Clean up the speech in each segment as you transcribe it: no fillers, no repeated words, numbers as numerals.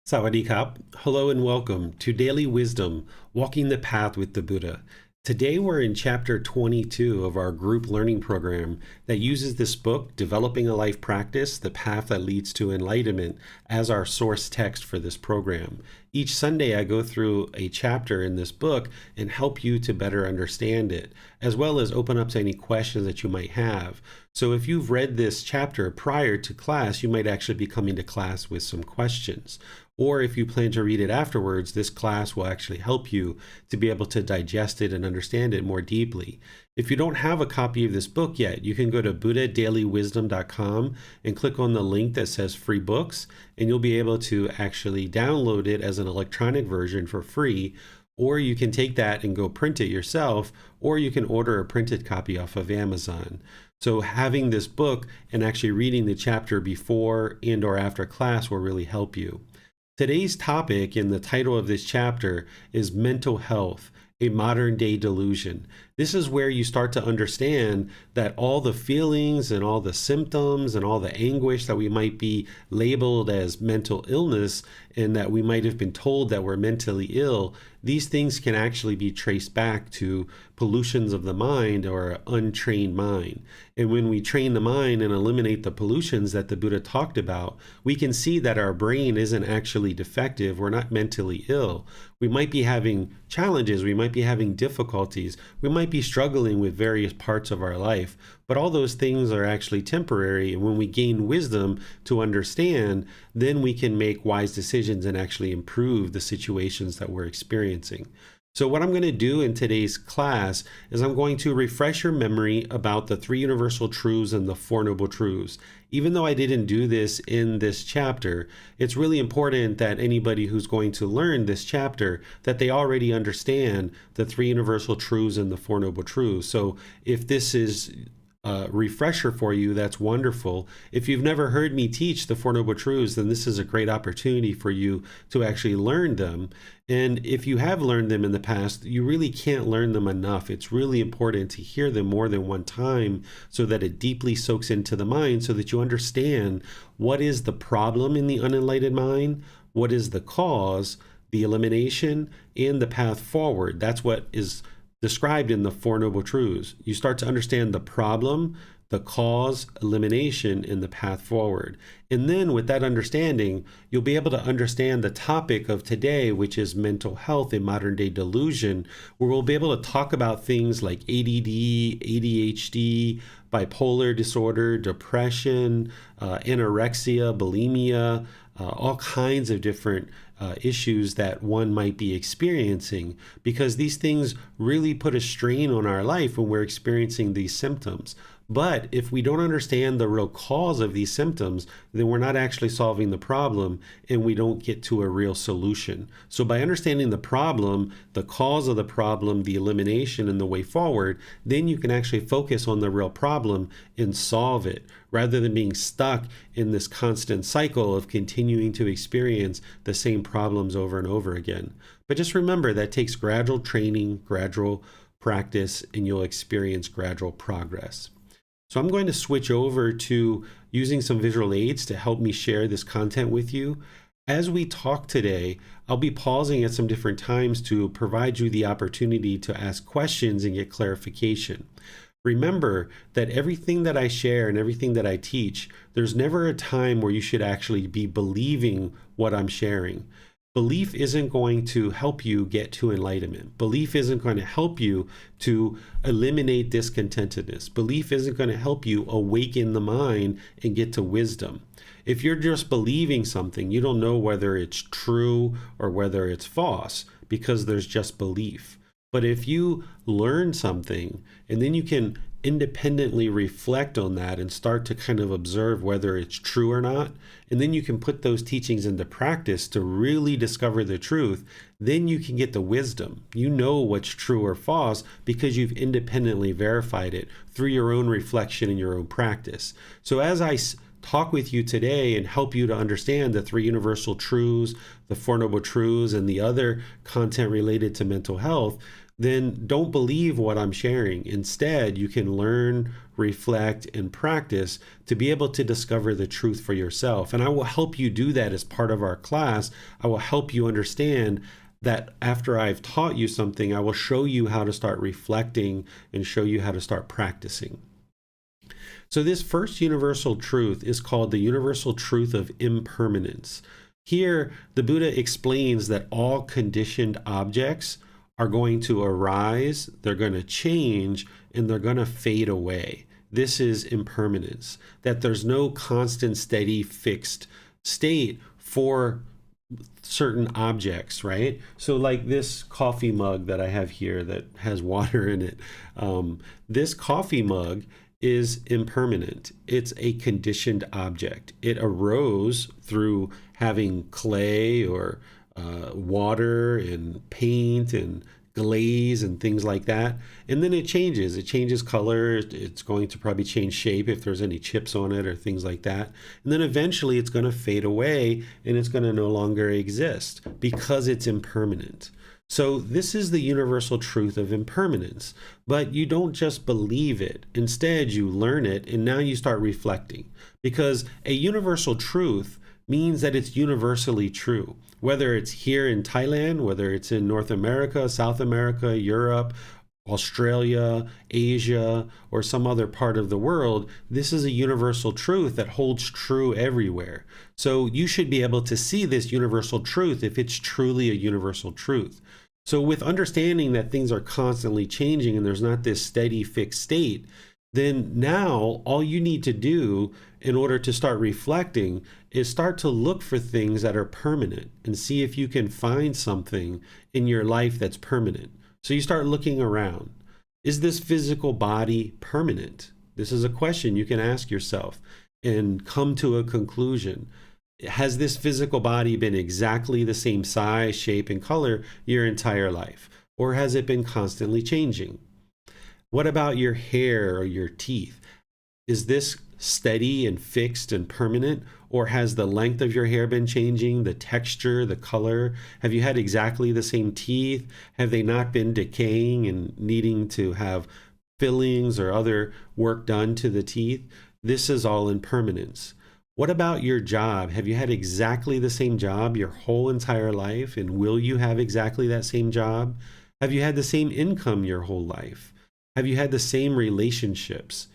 Sawadee-krap. Hello and welcome to Daily Wisdom, Walking the Path with the Buddha. Today we're in chapter 22 of our group learning program that uses this book, Developing a Life Practice, The Path That Leads to Enlightenment, as our source text for this program. Each Sunday I go through a chapter in this book and help you to better understand it, as well as open up to any questions that you might have. So if you've read this chapter prior to class, you might actually be coming to class with some questions. Or if you plan to read it afterwards, this class will actually help you to be able to digest it and understand it more deeply. If you don't have a copy of this book yet, you can go to buddhadailywisdom.com and click on the link that says free books, and you'll be able to actually download it as an electronic version for free. Or you can take that and go print it yourself, or you can order a printed copy off of Amazon. So having this book and actually reading the chapter before and or after class will really help you. Today's topic in the title of this chapter is mental health, a modern day delusion. This is where you start to understand that all the feelings and all the symptoms and all the anguish that we might be labeled as mental illness and that we might have been told that we're mentally ill, these things can actually be traced back to pollutions of the mind or untrained mind. And when we train the mind and eliminate the pollutions that the Buddha talked about, we can see that our brain isn't actually defective. We're not mentally ill. We might be having challenges. We might be having difficulties. We might be struggling with various parts of our life, but all those things are actually temporary. And when we gain wisdom to understand, then we can make wise decisions and actually improve the situations that we're experiencing. So what I'm going to do in today's class is I'm going to refresh your memory about the three universal truths and the four noble truths. Even though I didn't do this in this chapter, it's really important that anybody who's going to learn this chapter, that they already understand the three universal truths and the four noble truths. So if this is refresher for you, that's wonderful. If you've never heard me teach the Four Noble Truths, then this is a great opportunity for you to actually learn them. And if you have learned them in the past, you really can't learn them enough. It's really important to hear them more than one time so that it deeply soaks into the mind so that you understand what is the problem in the unenlightened mind, what is the cause, the elimination, and the path forward. That's what is described in the Four Noble Truths. You start to understand the problem, the cause, elimination, and the path forward. And then with that understanding, you'll be able to understand the topic of today, which is mental health, a modern day delusion, where we'll be able to talk about things like ADD, ADHD, bipolar disorder, depression, anorexia, bulimia, all kinds of different issues that one might be experiencing, because these things really put a strain on our life when we're experiencing these symptoms. But if we don't understand the real cause of these symptoms, then we're not actually solving the problem and we don't get to a real solution. So by understanding the problem, the cause of the problem, the elimination, and the way forward, then you can actually focus on the real problem and solve it, rather than being stuck in this constant cycle of continuing to experience the same problems over and over again. But just remember that takes gradual training, gradual practice, and you'll experience gradual progress. So I'm going to switch over to using some visual aids to help me share this content with you. As we talk today, I'll be pausing at some different times to provide you the opportunity to ask questions and get clarification. Remember that everything that I share and everything that I teach, there's never a time where you should actually be believing what I'm sharing. Belief isn't going to help you get to enlightenment. Belief isn't going to help you to eliminate discontentedness. Belief isn't going to help you awaken the mind and get to wisdom. If you're just believing something, you don't know whether it's true or whether it's false, because there's just belief. But if you learn something and then you can independently reflect on that and start to kind of observe whether it's true or not, and then you can put those teachings into practice to really discover the truth, then you can get the wisdom. You know what's true or false because you've independently verified it through your own reflection and your own practice. So as I talk with you today and help you to understand the three universal truths, the Four Noble Truths, and the other content related to mental health, then don't believe what I'm sharing. Instead, you can learn, reflect, and practice to be able to discover the truth for yourself. And I will help you do that as part of our class. I will help you understand that after I've taught you something, I will show you how to start reflecting and show you how to start practicing. So this first universal truth is called the universal truth of impermanence. Here, the Buddha explains that all conditioned objects are going to arise, they're going to change, and they're going to fade away. This is impermanence, that there's no constant, steady, fixed state for certain objects, right? So like this coffee mug that I have here that has water in it, this coffee mug is impermanent. It's a conditioned object. It arose through having clay or water and paint and glaze and things like that. And then it changes. It changes color. It's going to probably change shape if there's any chips on it or things like that. And then eventually it's going to fade away and it's going to no longer exist because it's impermanent. So this is the universal truth of impermanence, but you don't just believe it. Instead, you learn it and now you start reflecting, because a universal truth means that it's universally true. Whether it's here in Thailand, whether it's in North America, South America, Europe, Australia, Asia, or some other part of the world, this is a universal truth that holds true everywhere. So you should be able to see this universal truth if it's truly a universal truth. So with understanding that things are constantly changing and there's not this steady fixed state, then now all you need to do in order to start reflecting is start to look for things that are permanent and see if you can find something in your life that's permanent. So you start looking around. Is this physical body permanent? This is a question you can ask yourself and come to a conclusion. Has this physical body been exactly the same size, shape, and color your entire life? Or has it been constantly changing? What about your hair or your teeth? Is this steady and fixed and permanent? Or has the length of your hair been changing, the texture, the color? Have you had exactly the same teeth? Have they not been decaying and needing to have fillings or other work done to the teeth? This is all impermanence. What about your job? Have you had exactly the same job your whole entire life? And will you have exactly that same job? Have you had the same income your whole life? Have you had the same relationships?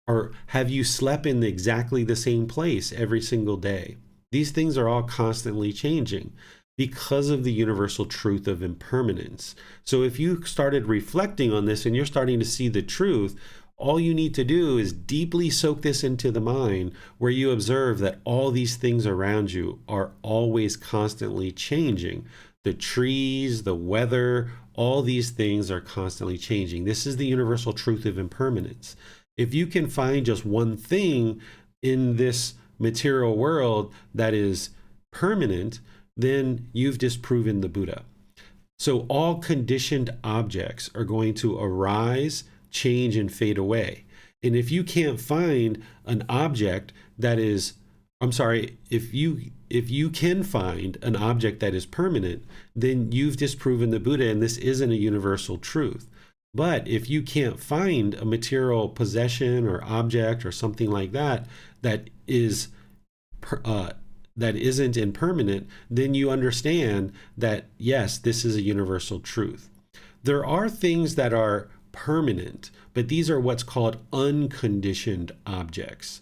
Or have you slept in exactly the same place every single day? These things are all constantly changing because of the universal truth of impermanence. So if you started reflecting on this and you're starting to see the truth, all you need to do is deeply soak this into the mind, where you observe that all these things around you are always constantly changing. The trees, the weather, all these things are constantly changing. This is the universal truth of impermanence. If you can find just one thing in this material world that is permanent, then you've disproven the Buddha. So all conditioned objects are going to arise, change, and fade away. And if you can't find an object that is, if you can find an object that is permanent, then you've disproven the Buddha, and this isn't a universal truth. But if you can't find a material possession or object or something like that that isn't impermanent, then you understand that yes, this is a universal truth. There are things that are permanent, but these are what's called unconditioned objects.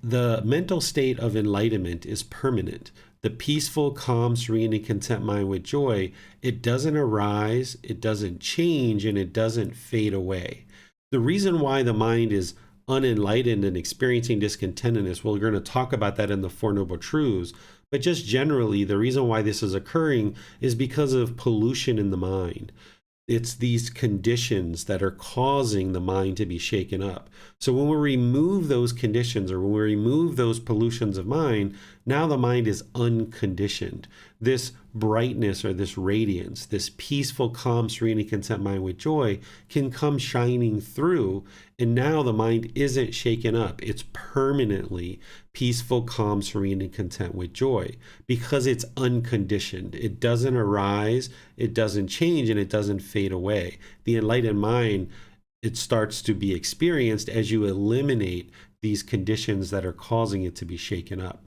The mental state of enlightenment is permanent. The peaceful, calm, serene, and content mind with joy, it doesn't arise, it doesn't change, and it doesn't fade away. The reason why the mind is unenlightened and experiencing discontentedness, well, we're going to talk about that in the Four Noble Truths, but just generally, the reason why this is occurring is because of pollution in the mind. It's these conditions that are causing the mind to be shaken up. So when we remove those conditions, or when we remove those pollutions of mind, now the mind is unconditioned. this brightness or this radiance, this peaceful, calm, serene, and content mind with joy can come shining through. And now the mind isn't shaken up. It's permanently peaceful, calm, serene, and content with joy because it's unconditioned. It doesn't arise, it doesn't change, and it doesn't fade away. The enlightened mind, it starts to be experienced as you eliminate these conditions that are causing it to be shaken up.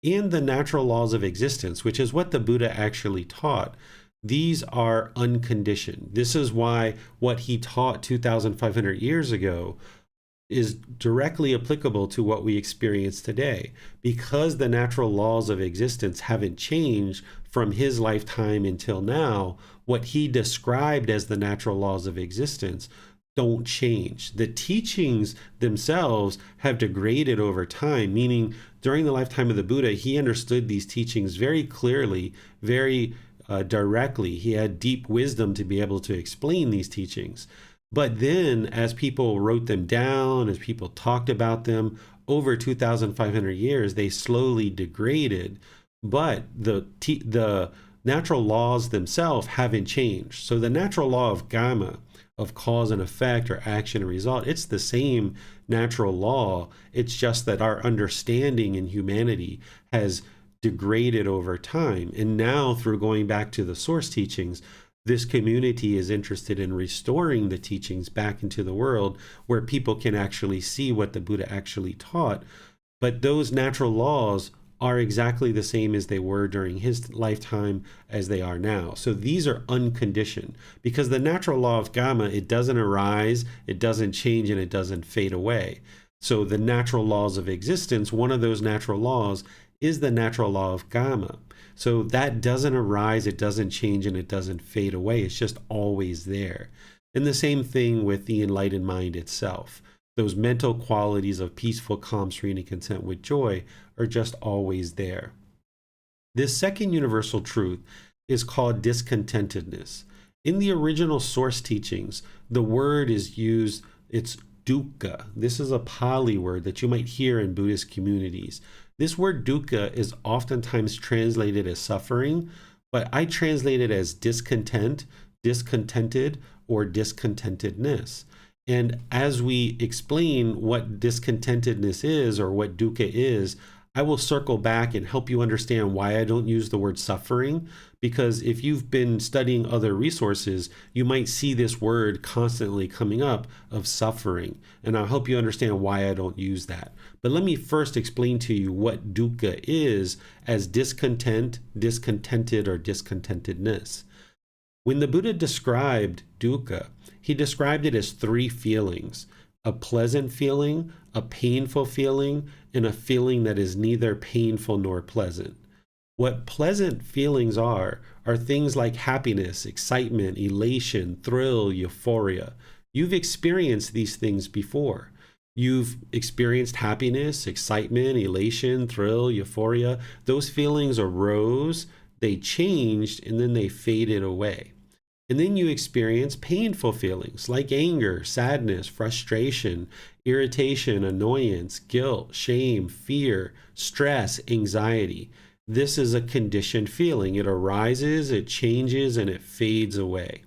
And the natural laws of existence, which is what the Buddha actually taught, these are unconditioned. This is why what he taught 2,500 years ago is directly applicable to what we experience today, because the natural laws of existence haven't changed from his lifetime until now. What he described as the natural laws of existence don't change. The teachings themselves have degraded over time, meaning during the lifetime of the Buddha, he understood these teachings very clearly, very directly. He had deep wisdom to be able to explain these teachings. But then as people wrote them down, as people talked about them over 2,500 years, they slowly degraded. But the natural laws themselves haven't changed. So the natural law of Gotama, of cause and effect or action and result, it's the same natural law. It's just that our understanding in humanity has degraded over time. And now through going back to the source teachings, this community is interested in restoring the teachings back into the world where people can actually see what the Buddha actually taught. But those natural laws are exactly the same as they were during his lifetime as they are now. So these are unconditioned, because the natural law of Gotama, it doesn't arise, it doesn't change, and it doesn't fade away. So the natural laws of existence, one of those natural laws is the natural law of Gotama. So that doesn't arise, it doesn't change, and it doesn't fade away. It's just always there. And the same thing with the enlightened mind itself. Those mental qualities of peaceful, calm, serene, and content with joy are just always there. This second universal truth is called discontentedness. In the original source teachings, the word is used, it's dukkha. This is a Pali word that you might hear in Buddhist communities. This word dukkha is oftentimes translated as suffering, but I translate it as discontent, discontented, or discontentedness. And as we explain what discontentedness is or what dukkha is, I will circle back and help you understand why I don't use the word suffering, because if you've been studying other resources, you might see this word constantly coming up of suffering, and I'll help you understand why I don't use that. But let me first explain to you what dukkha is as discontent, discontented, or discontentedness. When the Buddha described dukkha, he described it as three feelings: a pleasant feeling, a painful feeling, and a feeling that is neither painful nor pleasant. What pleasant feelings are things like happiness, excitement, elation, thrill, euphoria. You've experienced these things before. You've experienced happiness, excitement, elation, thrill, euphoria. Those feelings arose, they changed, and then they faded away. And then you experience painful feelings like anger, sadness, frustration, irritation, annoyance, guilt, shame, fear, stress, anxiety. This is a conditioned feeling. It arises, it changes, and it fades away.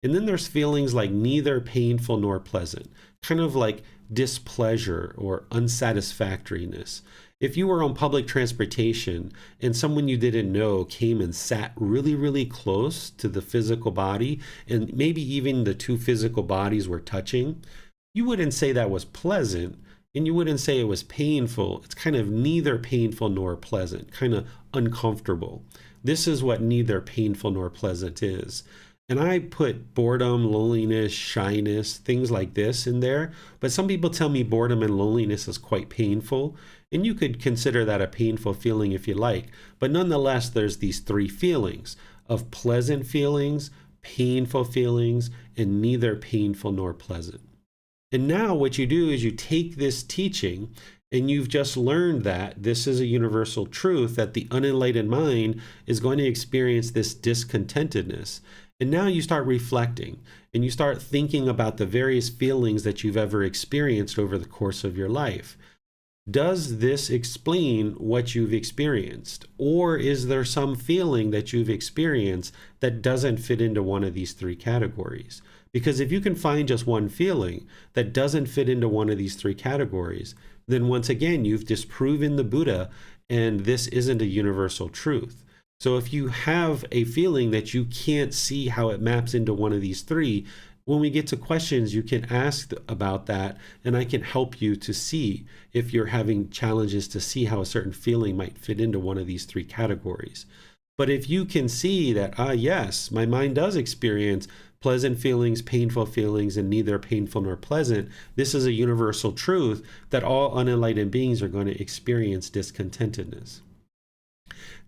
And then there's feelings like neither painful nor pleasant, kind of like displeasure or unsatisfactoriness. If you were on public transportation and someone you didn't know came and sat really, really close to the physical body, and maybe even the two physical bodies were touching, you wouldn't say that was pleasant, and you wouldn't say it was painful. It's kind of neither painful nor pleasant, kind of uncomfortable. This is what neither painful nor pleasant is. And I put boredom, loneliness, shyness, things like this in there. But some people tell me boredom and loneliness is quite painful. And you could consider that a painful feeling if you like. But nonetheless, there's these three feelings of pleasant feelings, painful feelings, and neither painful nor pleasant. And now what you do is you take this teaching and you've just learned that this is a universal truth, that the unenlightened mind is going to experience this discontentedness. And now you start reflecting and you start thinking about the various feelings that you've ever experienced over the course of your life. Does this explain what you've experienced? Or is there some feeling that you've experienced that doesn't fit into one of these three categories? Because if you can find just one feeling that doesn't fit into one of these three categories, then once again, you've disproven the Buddha, and this isn't a universal truth. So if you have a feeling that you can't see how it maps into one of these three, when we get to questions, you can ask about that, and I can help you to see if you're having challenges to see how a certain feeling might fit into one of these three categories. But if you can see that, yes, my mind does experience pleasant feelings, painful feelings, and neither painful nor pleasant, this is a universal truth that all unenlightened beings are going to experience discontentedness.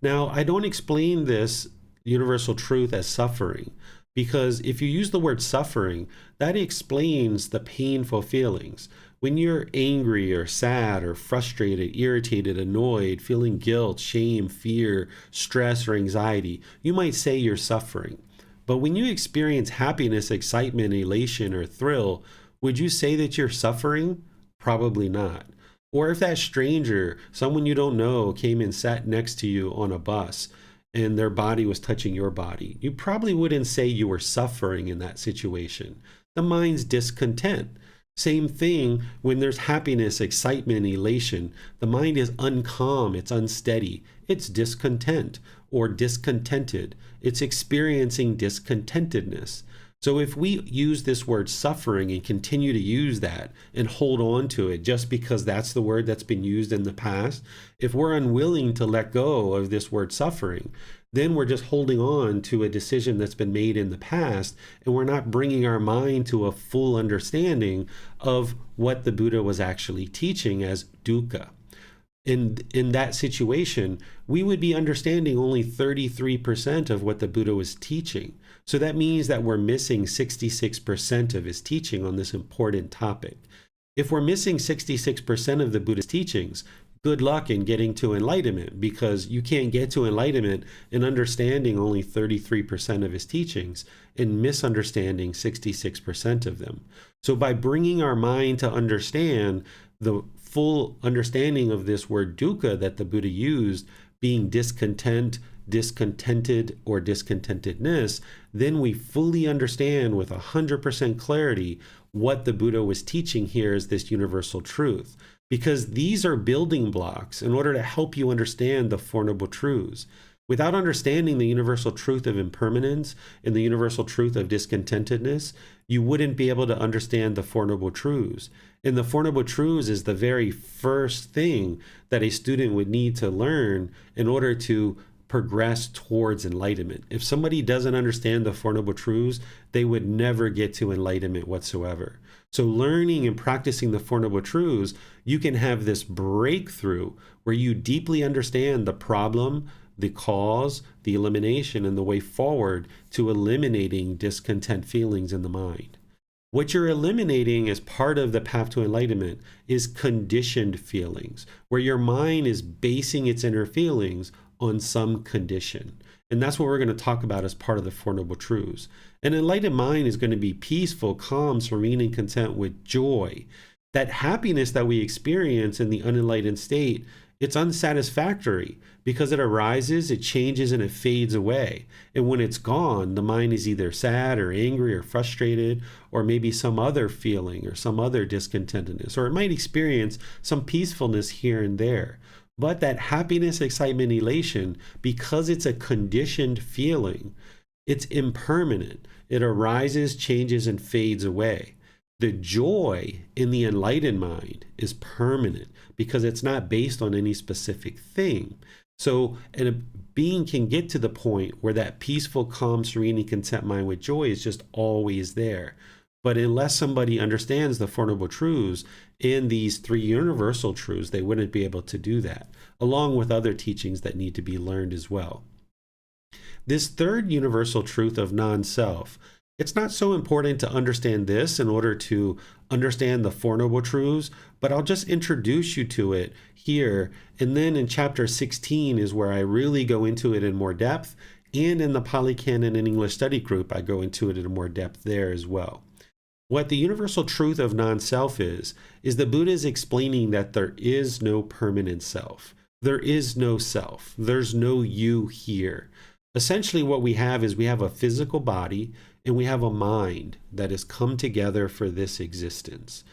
Now, I don't explain this universal truth as suffering, because if you use the word suffering, that explains the painful feelings. When you're angry or sad or frustrated, irritated, annoyed, feeling guilt, shame, fear, stress, or anxiety, you might say you're suffering. But when you experience happiness, excitement, elation, or thrill, would you say that you're suffering? Probably not. Or if that stranger, someone you don't know, came and sat next to you on a bus and their body was touching your body, you probably wouldn't say you were suffering in that situation. The mind's discontent. Same thing when there's happiness, excitement, elation. The mind is uncalm, it's unsteady, it's discontent or discontented. It's experiencing discontentedness. So if we use this word suffering and continue to use that and hold on to it just because that's the word that's been used in the past, if we're unwilling to let go of this word suffering, then we're just holding on to a decision that's been made in the past, and we're not bringing our mind to a full understanding of what the Buddha was actually teaching as dukkha. In that situation, we would be understanding only 33% of what the Buddha was teaching. So that means that we're missing 66% of his teaching on this important topic. If we're missing 66% of the Buddha's teachings, good luck in getting to enlightenment, because you can't get to enlightenment in understanding only 33% of his teachings and misunderstanding 66% of them. So by bringing our mind to understand the full understanding of this word dukkha that the Buddha used, being discontent, discontented, or discontentedness, then we fully understand with 100% clarity what the Buddha was teaching here as this universal truth. Because these are building blocks in order to help you understand the Four Noble Truths. Without understanding the universal truth of impermanence and the universal truth of discontentedness, you wouldn't be able to understand the Four Noble Truths. And the Four Noble Truths is the very first thing that a student would need to learn in order to progress towards enlightenment. If somebody doesn't understand the Four Noble Truths, they would never get to enlightenment whatsoever. So learning and practicing the Four Noble Truths, you can have this breakthrough where you deeply understand the problem, the cause, the elimination, and the way forward to eliminating discontent feelings in the mind. What you're eliminating as part of the path to enlightenment is conditioned feelings, where your mind is basing its inner feelings on some condition. And that's what we're going to talk about as part of the Four Noble Truths. An enlightened mind is going to be peaceful, calm, serene, and content with joy. That happiness that we experience in the unenlightened state, it's unsatisfactory because it arises, it changes, and it fades away. And when it's gone, the mind is either sad or angry or frustrated, or maybe some other feeling or some other discontentedness, or it might experience some peacefulness here and there. But that happiness, excitement, elation, because it's a conditioned feeling, it's impermanent. It arises, changes, and fades away. The joy in the enlightened mind is permanent because it's not based on any specific thing. So a being can get to the point where that peaceful, calm, serene, and content mind with joy is just always there. But unless somebody understands the Four Noble Truths and these three universal truths, they wouldn't be able to do that, along with other teachings that need to be learned as well. This third universal truth of non-self, it's not so important to understand this in order to understand the Four Noble Truths, but I'll just introduce you to it here. And then in chapter 16 is where I really go into it in more depth. And in the Pali Canon and English Study Group, I go into it in more depth there as well. What the universal truth of non-self is the Buddha is explaining that there is no permanent self. There is no self. There's no you here. Essentially, what we have is we have a physical body and we have a mind that has come together for this existence.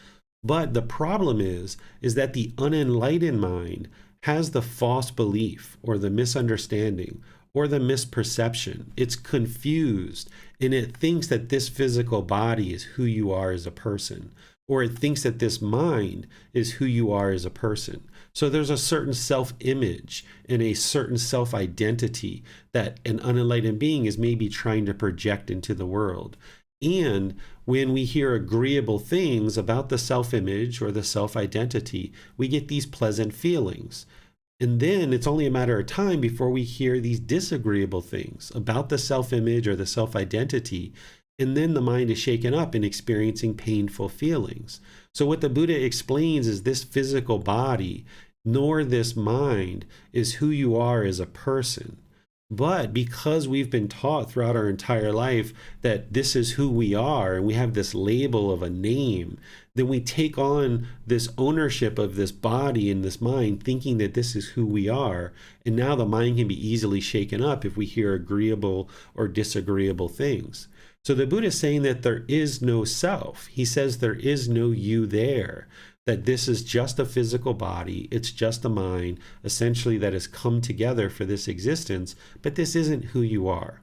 But the problem is that the unenlightened mind has the false belief or the misunderstanding or the misperception. It's confused and it thinks that this physical body is who you are as a person, or it thinks that this mind is who you are as a person. So there's a certain self-image and a certain self-identity that an unenlightened being is maybe trying to project into the world. And when we hear agreeable things about the self-image or the self-identity, we get these pleasant feelings. And then it's only a matter of time before we hear these disagreeable things about the self-image or the self-identity. And then the mind is shaken up and experiencing painful feelings. So what the Buddha explains is this physical body, nor this mind, is who you are as a person. But because we've been taught throughout our entire life that this is who we are, and we have this label of a name, then we take on this ownership of this body and this mind, thinking that this is who we are. And now the mind can be easily shaken up if we hear agreeable or disagreeable things. So the Buddha is saying that there is no self. He says there is no you there, that this is just a physical body. It's just a mind, essentially, that has come together for this existence, but this isn't who you are.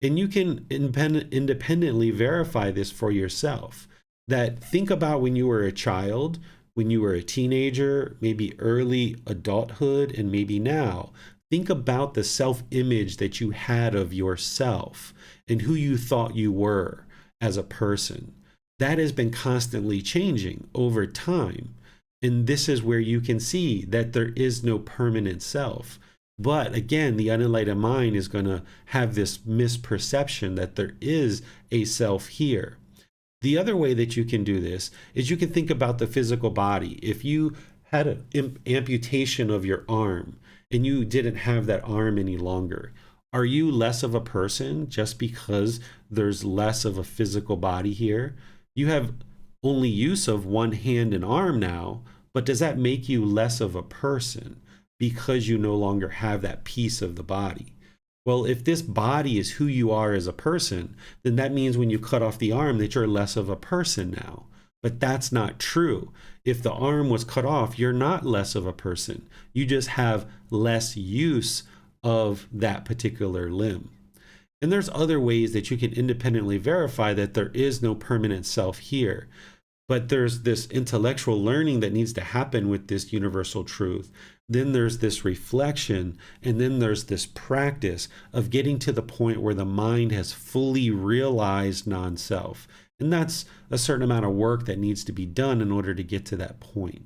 And you can independently verify this for yourself. That think about when you were a child, when you were a teenager, maybe early adulthood, and maybe now. Think about the self-image that you had of yourself and who you thought you were as a person. That has been constantly changing over time. And this is where you can see that there is no permanent self. But again, the unenlightened mind is going to have this misperception that there is a self here. The other way that you can do this is you can think about the physical body. If you had an amputation of your arm and you didn't have that arm any longer, are you less of a person just because there's less of a physical body here? You have only use of one hand and arm now, but does that make you less of a person because you no longer have that piece of the body? Well, if this body is who you are as a person, then that means when you cut off the arm that you're less of a person now. But that's not true. If the arm was cut off, you're not less of a person. You just have less use of that particular limb. And there's other ways that you can independently verify that there is no permanent self here. But there's this intellectual learning that needs to happen with this universal truth. Then there's this reflection, and then there's this practice of getting to the point where the mind has fully realized non-self. And that's a certain amount of work that needs to be done in order to get to that point.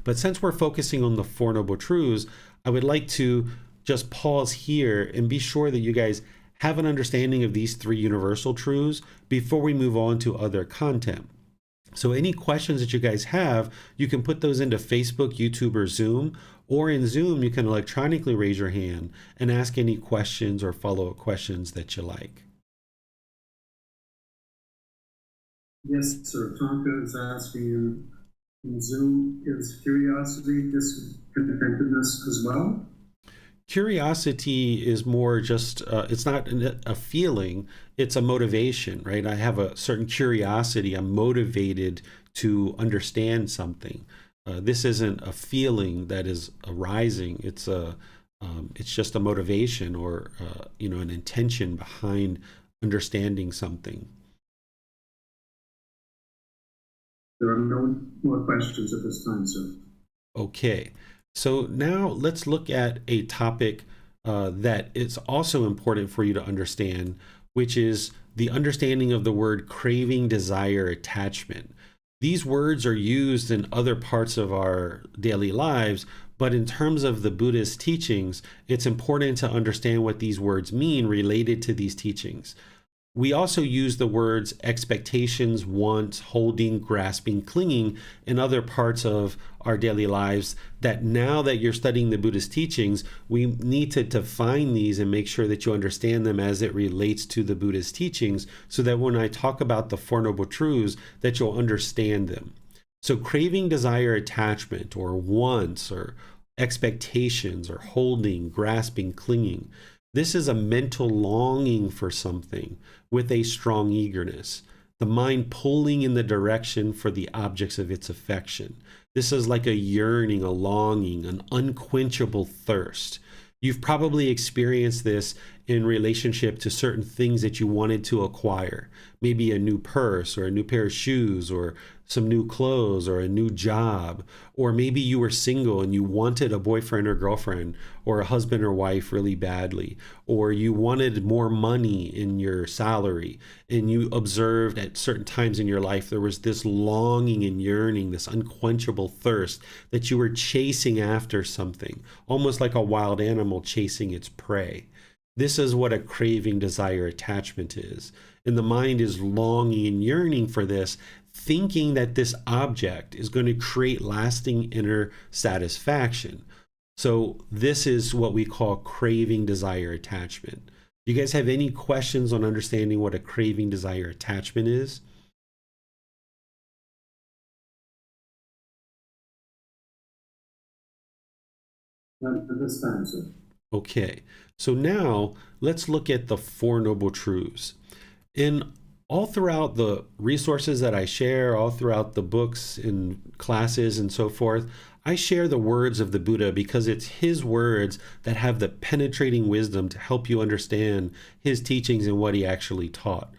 But since we're focusing on the Four Noble Truths, I would like to just pause here and be sure that you guys have an understanding of these three universal truths before we move on to other content. So any questions that you guys have, you can put those into Facebook, YouTube, or Zoom. Or in Zoom, you can electronically raise your hand and ask any questions or follow-up questions that you like. Yes, sir. Tonka is asking in Zoom, is curiosity discontentedness as well? Curiosity is more just, it's not a feeling, it's a motivation, right? I have a certain curiosity. I'm motivated to understand something. This isn't a feeling that is arising. It's just a motivation or, an intention behind understanding something. There are no more questions at this time, sir. Okay. So now let's look at a topic that is also important for you to understand, which is the understanding of the word craving, desire, attachment. These words are used in other parts of our daily lives, but in terms of the Buddha's teachings, it's important to understand what these words mean related to these teachings. We also use the words expectations, wants, holding, grasping, clinging in other parts of our daily lives that now that you're studying the Buddhist teachings, we need to define these and make sure that you understand them as it relates to the Buddhist teachings so that when I talk about the Four Noble Truths, that you'll understand them. So craving, desire, attachment, or wants, or expectations, or holding, grasping, clinging. This is a mental longing for something with a strong eagerness, the mind pulling in the direction for the objects of its affection. This is like a yearning, a longing, an unquenchable thirst. You've probably experienced this in relationship to certain things that you wanted to acquire, maybe a new purse or a new pair of shoes or some new clothes or a new job, or maybe you were single and you wanted a boyfriend or girlfriend or a husband or wife really badly, or you wanted more money in your salary and you observed at certain times in your life there was this longing and yearning, this unquenchable thirst that you were chasing after something, almost like a wild animal chasing its prey. This is what a craving, desire, attachment is. And the mind is longing and yearning for this, thinking that this object is going to create lasting inner satisfaction. So this is what we call craving, desire, attachment. Do you guys have any questions on understanding what a craving, desire, attachment is? At this time, sir. Okay, so now let's look at the Four Noble Truths. In all throughout the resources that I share, all throughout the books and classes and so forth, I share the words of the Buddha because it's his words that have the penetrating wisdom to help you understand his teachings and what he actually taught.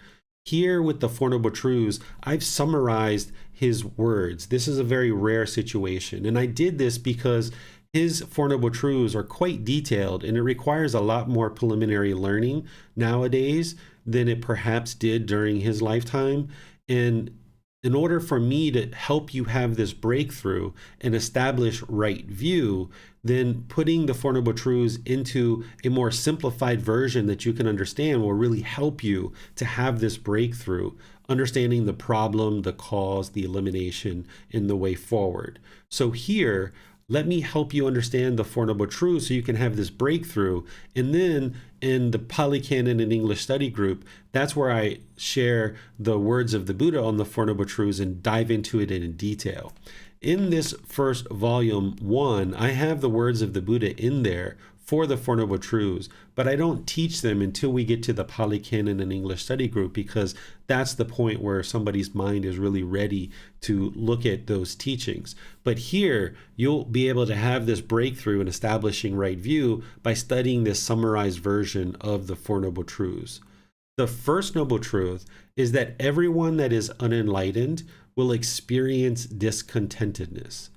Here with the Four Noble Truths, I've summarized his words. This is a very rare situation, and I did this because his Four Noble Truths are quite detailed, and it requires a lot more preliminary learning nowadays than it perhaps did during his lifetime. And in order for me to help you have this breakthrough and establish right view, then putting the Four Noble Truths into a more simplified version that you can understand will really help you to have this breakthrough, understanding the problem, the cause, the elimination, and the way forward. So here, let me help you understand the Four Noble Truths so you can have this breakthrough. And then in the Pali Canon and English study group, that's where I share the words of the Buddha on the Four Noble Truths and dive into it in detail. In this first volume 1, I have the words of the Buddha in there for the Four Noble Truths, but I don't teach them until we get to the Pali Canon and English study group, because that's the point where somebody's mind is really ready to look at those teachings. But here, you'll be able to have this breakthrough in establishing right view by studying this summarized version of the Four Noble Truths. The first noble truth is that everyone that is unenlightened will experience discontentedness.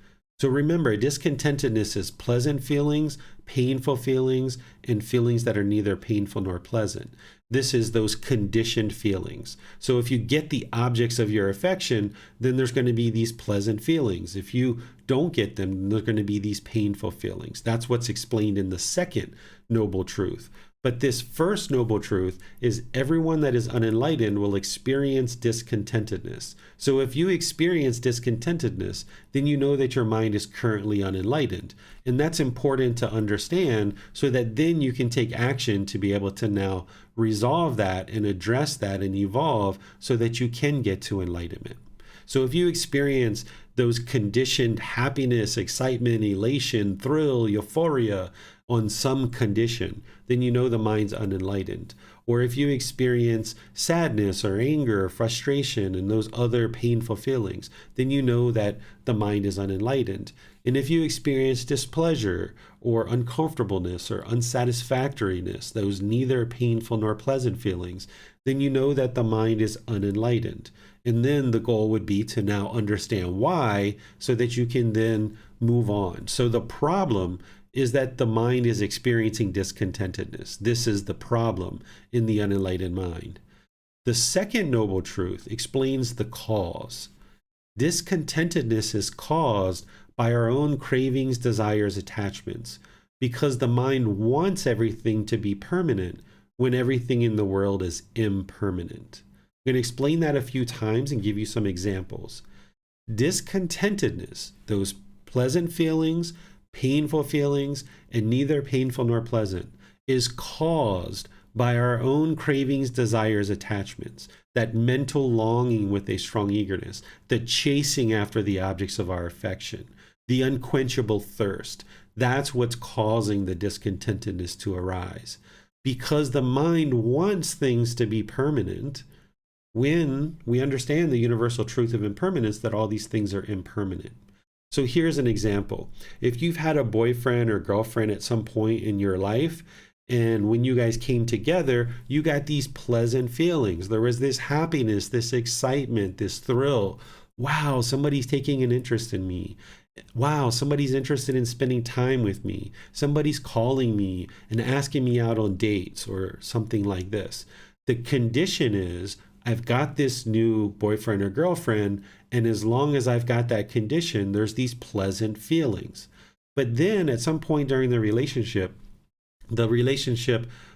So remember, discontentedness is pleasant feelings, painful feelings, and feelings that are neither painful nor pleasant. This is those conditioned feelings. So if you get the objects of your affection, then there's going to be these pleasant feelings. If you don't get them, then there's going to be these painful feelings. That's what's explained in the second noble truth. But this first noble truth is everyone that is unenlightened will experience discontentedness. So if you experience discontentedness, then you know that your mind is currently unenlightened. And that's important to understand so that then you can take action to be able to now resolve that and address that and evolve so that you can get to enlightenment. So if you experience those conditioned happiness, excitement, elation, thrill, euphoria on some condition, then you know the mind's unenlightened. Or if you experience sadness or anger or frustration and those other painful feelings, then you know that the mind is unenlightened. And if you experience displeasure or uncomfortableness or unsatisfactoriness, those neither painful nor pleasant feelings, then you know that the mind is unenlightened. And then the goal would be to now understand why so that you can then move on. So the problem is that the mind is experiencing discontentedness. This is the problem in the unenlightened mind. The second noble truth explains the cause. Discontentedness is caused by our own cravings, desires, attachments. Because the mind wants everything to be permanent, when everything in the world is impermanent? I'm going to explain that a few times and give you some examples. Discontentedness, those pleasant feelings, painful feelings, and neither painful nor pleasant, is caused by our own cravings, desires, attachments, that mental longing with a strong eagerness, the chasing after the objects of our affection, the unquenchable thirst. That's what's causing the discontentedness to arise. Because the mind wants things to be permanent, when we understand the universal truth of impermanence, that all these things are impermanent. So here's an example. If you've had a boyfriend or girlfriend at some point in your life, and when you guys came together, you got these pleasant feelings. There was this happiness, this excitement, this thrill. Wow, somebody's taking an interest in me. Wow, somebody's interested in spending time with me. Somebody's calling me and asking me out on dates or something like this. The condition is I've got this new boyfriend or girlfriend, and as long as I've got that condition, there's these pleasant feelings. But then at some point during the relationship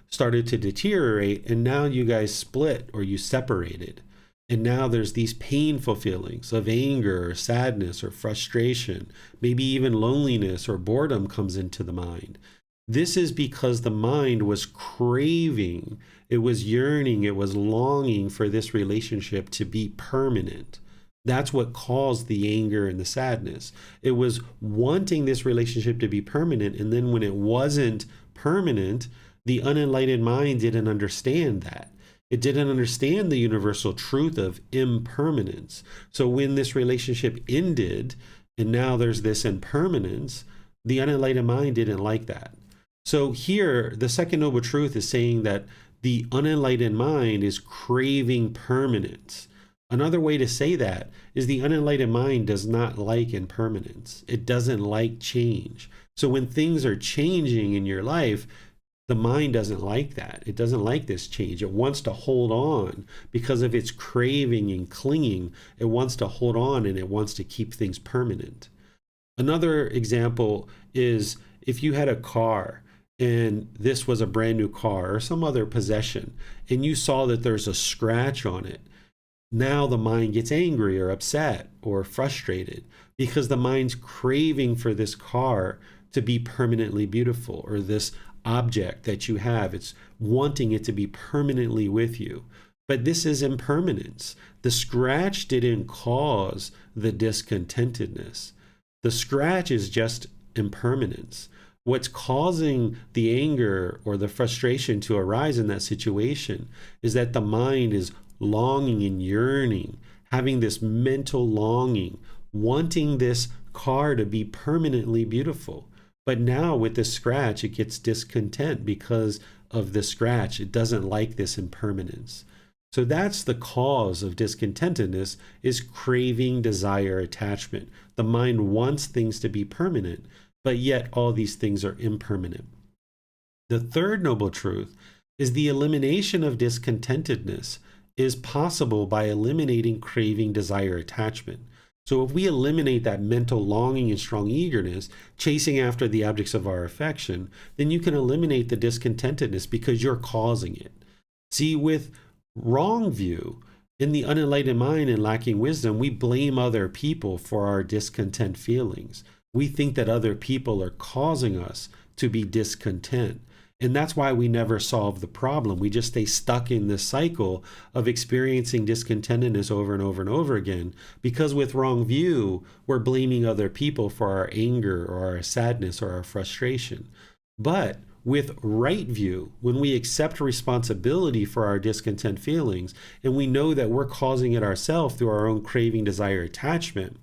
started to deteriorate, and now you guys split or you separated. And now there's these painful feelings of anger or sadness or frustration, maybe even loneliness or boredom comes into the mind. This is because the mind was craving, it was yearning, it was longing for this relationship to be permanent. That's what caused the anger and the sadness. It was wanting this relationship to be permanent, and then when it wasn't permanent, the unenlightened mind didn't understand that. It didn't understand the universal truth of impermanence. So when this relationship ended, and now there's this impermanence, the unenlightened mind didn't like that. So here, the second noble truth is saying that the unenlightened mind is craving permanence. Another way to say that is the unenlightened mind does not like impermanence. It doesn't like change. So when things are changing in your life, the mind doesn't like that. It doesn't like this change. It wants to hold on because of its craving and clinging. It wants to hold on and it wants to keep things permanent. Another example is if you had a car and this was a brand new car or some other possession, and you saw that there's a scratch on it. Now the mind gets angry or upset or frustrated because the mind's craving for this car to be permanently beautiful, or this object that you have. It's wanting it to be permanently with you. But this is impermanence. The scratch didn't cause the discontentedness. The scratch is just impermanence. What's causing the anger or the frustration to arise in that situation is that the mind is longing and yearning, having this mental longing, wanting this car to be permanently beautiful. But now with the scratch, it gets discontent because of the scratch. It doesn't like this impermanence. So that's the cause of discontentedness, is craving, desire, attachment. The mind wants things to be permanent, but yet all these things are impermanent. The third noble truth is the elimination of discontentedness is possible by eliminating craving, desire, attachment. So if we eliminate that mental longing and strong eagerness, chasing after the objects of our affection, then you can eliminate the discontentedness because you're causing it. See, with wrong view, in the unenlightened mind and lacking wisdom, we blame other people for our discontent feelings. We think that other people are causing us to be discontent. And that's why we never solve the problem. We just stay stuck in this cycle of experiencing discontentedness over and over and over again, because with wrong view, we're blaming other people for our anger or our sadness or our frustration. But with right view, when we accept responsibility for our discontent feelings, and we know that we're causing it ourselves through our own craving, desire, attachment,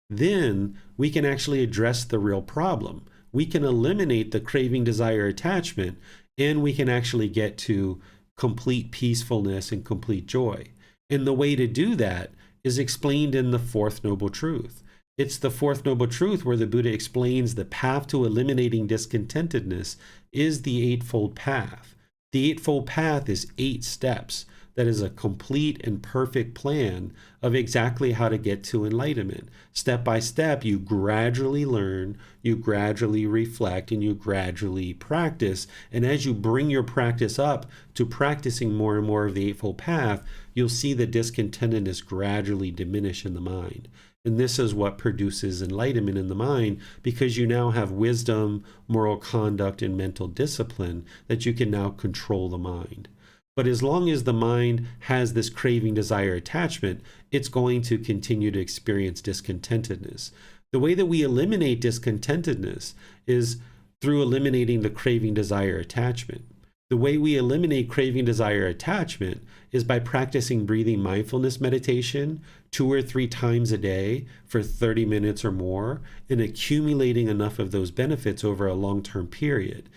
then we can actually address the real problem. We can eliminate the craving, desire, attachment, and we can actually get to complete peacefulness and complete joy. And the way to do that is explained in the fourth noble truth. It's the fourth noble truth where the Buddha explains the path to eliminating discontentedness is the Eightfold Path. The Eightfold Path is 8 steps. that is a complete and perfect plan of exactly how to get to enlightenment. Step by step, you gradually learn, you gradually reflect, and you gradually practice. And as you bring your practice up to practicing more and more of the Eightfold Path, you'll see the discontentedness gradually diminish in the mind. And this is what produces enlightenment in the mind, because you now have wisdom, moral conduct, and mental discipline that you can now control the mind. But as long as the mind has this craving, desire, attachment, it's going to continue to experience discontentedness. The way that we eliminate discontentedness is through eliminating the craving, desire, attachment. The way we eliminate craving, desire, attachment is by practicing breathing mindfulness meditation 2 or 3 times a day for 30 minutes or more, and accumulating enough of those benefits over a long-term period.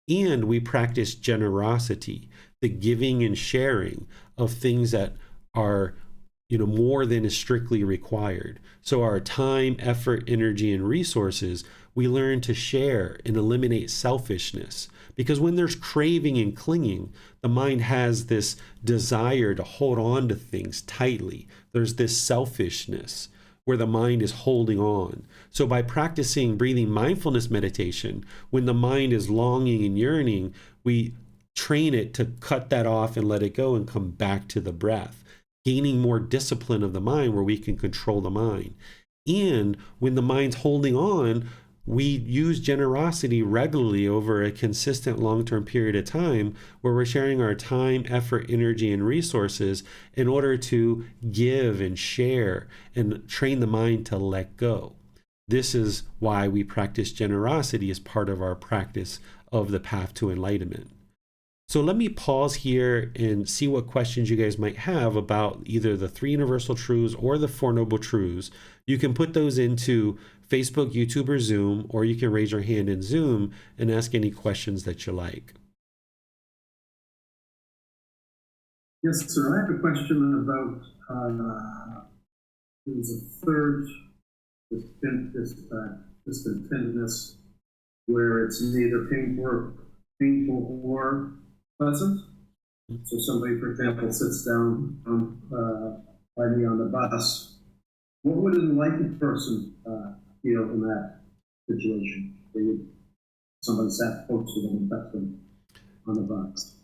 And we practice generosity, the giving and sharing of things that are more than is strictly required. So our time, effort, energy, and resources, we learn to share and eliminate selfishness. Because when there's craving and clinging, the mind has this desire to hold on to things tightly. There's this selfishness where the mind is holding on. So by practicing breathing mindfulness meditation, when the mind is longing and yearning, we train it to cut that off and let it go and come back to the breath, gaining more discipline of the mind where we can control the mind. And when the mind's holding on, we use generosity regularly over a consistent long-term period of time, where we're sharing our time, effort, energy, and resources in order to give and share and train the mind to let go. This is why we practice generosity as part of our practice of the path to enlightenment. So let me pause here and see what questions you guys might have about either the 3 Universal Truths or the 4 Noble Truths. You can put those into Facebook, YouTube, or Zoom, or you can raise your hand in Zoom and ask any questions that you like. Yes, sir. I have a question about there's a third discontentedness where it's neither painful or pleasant. So somebody, for example, sits down by me on the bus. What would an enlightened person feel in that situation? Somebody sat close to them and touched them on the bus.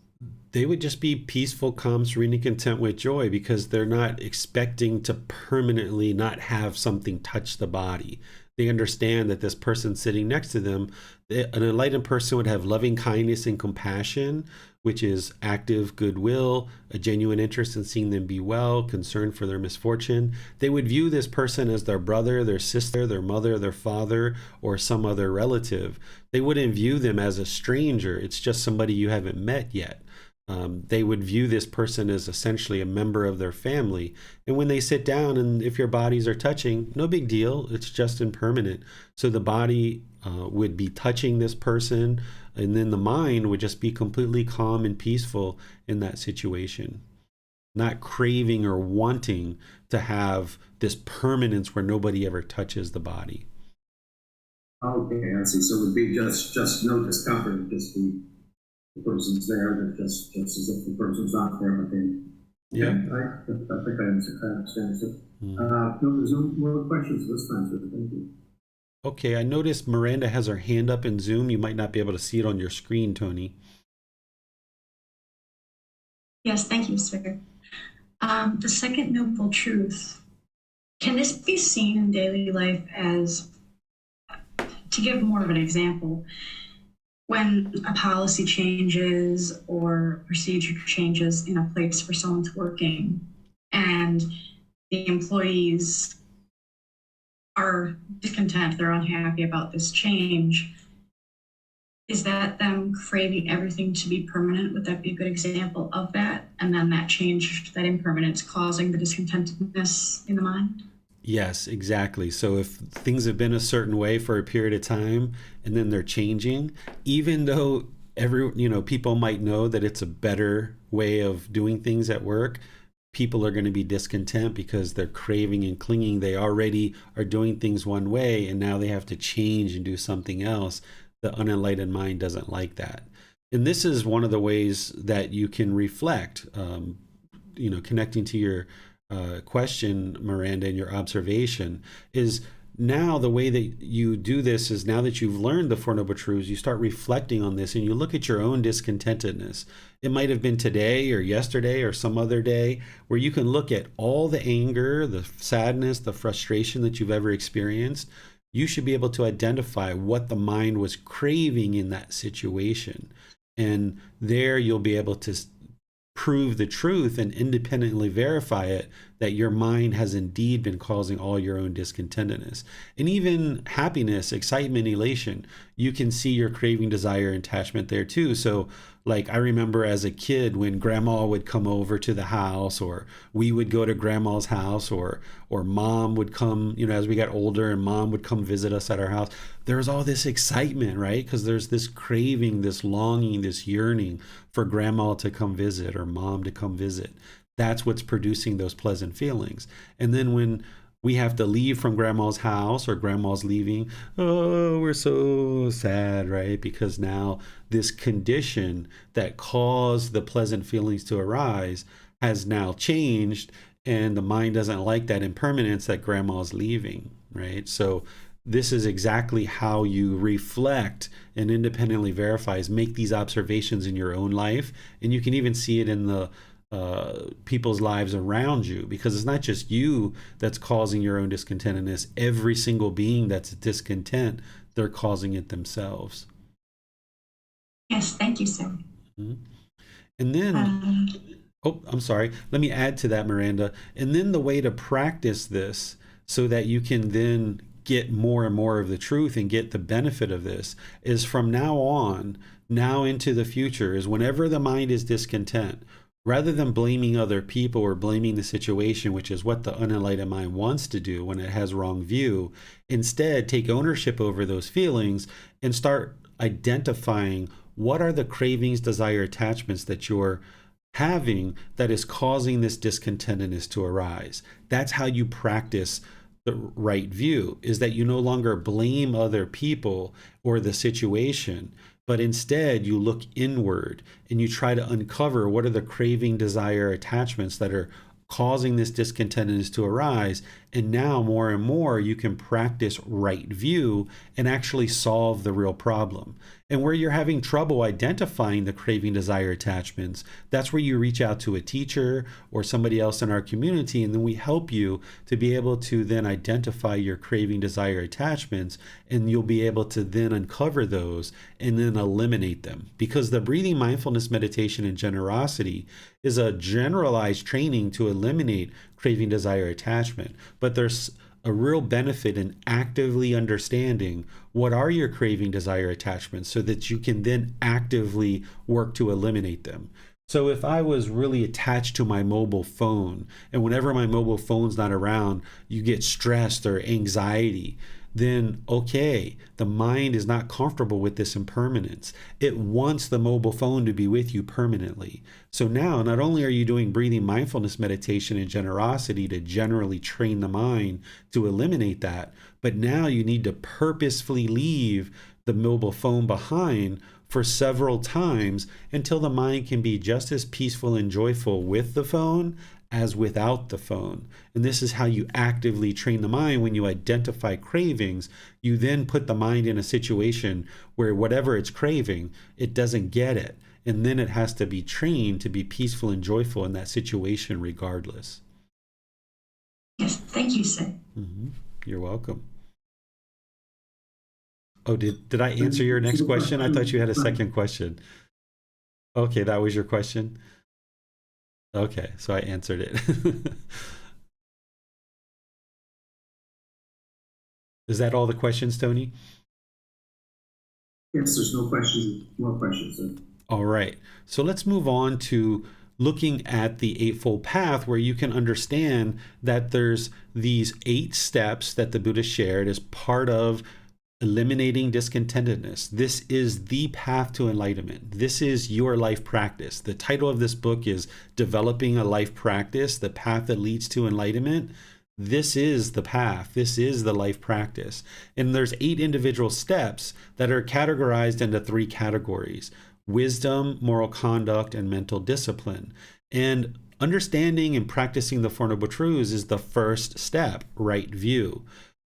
They would just be peaceful, calm, serene, and content with joy, because they're not expecting to permanently not have something touch the body. They understand that this person sitting next to them, an enlightened person would have loving kindness and compassion, which is active goodwill, a genuine interest in seeing them be well, concern for their misfortune. They would view this person as their brother, their sister, their mother, their father, or some other relative. They wouldn't view them as a stranger. It's just somebody you haven't met yet. They would view this person as essentially a member of their family. And when they sit down, and if your bodies are touching, no big deal. It's just impermanent. So the body would be touching this person, and then the mind would just be completely calm and peaceful in that situation, not craving or wanting to have this permanence where nobody ever touches the body. Okay, I see. So it would be just no discomfort, just the person's there, but just as if the person's not there, but then. Yeah. I think I understand. So, no, there's no more questions this time, so thank you. Okay, I noticed Miranda has her hand up in Zoom. You might not be able to see it on your screen, Tony. Yes, thank you, sir. The second noble truth, can this be seen in daily life as, to give more of an example, when a policy changes or procedure changes in a place where someone's working and the employees are discontent, they're unhappy about this change, is that them craving everything to be permanent? Would that be a good example of that? And then that change, that impermanence, causing the discontentedness in the mind? Yes, exactly. So if things have been a certain way for a period of time and then they're changing, even though people might know that it's a better way of doing things at work, people are going to be discontent because they're craving and clinging. They already are doing things one way, and now they have to change and do something else. The unenlightened mind doesn't like that. And this is one of the ways that you can reflect. connecting to your question, Miranda, and your observation, is now the way that you do this is now that you've learned the Four Noble Truths, you start reflecting on this and you look at your own discontentedness. It might have been today or yesterday or some other day where you can look at all the anger, the sadness, the frustration that you've ever experienced. You should be able to identify what the mind was craving in that situation. And there you'll be able to prove the truth and independently verify it, that your mind has indeed been causing all your own discontentedness. And even happiness, excitement, elation, you can see your craving, desire, attachment there too. So like I remember as a kid when grandma would come over to the house, or we would go to grandma's house, or mom would come, as we got older, and mom would come visit us at our house. There was all this excitement, right? Because there's this craving, this longing, this yearning for grandma to come visit or mom to come visit. That's what's producing those pleasant feelings. And then when we have to leave from grandma's house, or grandma's leaving, oh, we're so sad, right? Because now this condition that caused the pleasant feelings to arise has now changed, and the mind doesn't like that impermanence that grandma's leaving, right? So this is exactly how you reflect and independently verify, is make these observations in your own life. And you can even see it in the people's lives around you, because it's not just you that's causing your own discontentedness. Every single being that's discontent, they're causing it themselves. Yes, thank you, sir. Mm-hmm. And then, I'm sorry. Let me add to that, Miranda. And then the way to practice this so that you can then get more and more of the truth and get the benefit of this is from now on, now into the future, is whenever the mind is discontent, rather than blaming other people or blaming the situation, which is what the unenlightened mind wants to do when it has wrong view, instead take ownership over those feelings and start identifying what are the cravings, desire, attachments that you're having that is causing this discontentedness to arise. That's how you practice the right view, is that you no longer blame other people or the situation, but instead you look inward and you try to uncover what are the craving, desire, attachments that are causing this discontentedness to arise. And now more and more you can practice right view and actually solve the real problem. And where you're having trouble identifying the craving, desire, attachments, that's where you reach out to a teacher or somebody else in our community, and then we help you to be able to then identify your craving, desire, attachments, and you'll be able to then uncover those and then eliminate them. Because the breathing, mindfulness, meditation, and generosity is a generalized training to eliminate craving, desire, attachment. But there's a real benefit in actively understanding what are your craving, desire, attachments, so that you can then actively work to eliminate them. So if I was really attached to my mobile phone, and whenever my mobile phone's not around, you get stressed or anxiety, then okay, the mind is not comfortable with this impermanence. It wants the mobile phone to be with you permanently. So now not only are you doing breathing, mindfulness, meditation, and generosity to generally train the mind to eliminate that, but now you need to purposefully leave the mobile phone behind for several times until the mind can be just as peaceful and joyful with the phone as without the phone. And this is how you actively train the mind. When you identify cravings, you then put the mind in a situation where whatever it's craving, it doesn't get it. And then it has to be trained to be peaceful and joyful in that situation regardless. Yes, thank you, sir. Mm-hmm. You're welcome. Oh, did I answer your next question? I thought you had a second question. Okay, that was your question? Okay, so I answered it. Is that all the questions, Tony? Yes, there's no questions, more questions. Sir. All right, so let's move on to looking at the Eightfold Path, where you can understand that there's these 8 steps that the Buddha shared as part of eliminating discontentedness. This is the path to enlightenment. This is your life practice. The title of this book is Developing a Life Practice, the Path That Leads to Enlightenment. This is the path. This is the life practice. And there's 8 individual steps that are categorized into 3 categories: wisdom, moral conduct, and mental discipline. And understanding and practicing the Four Noble Truths is the first step, right view.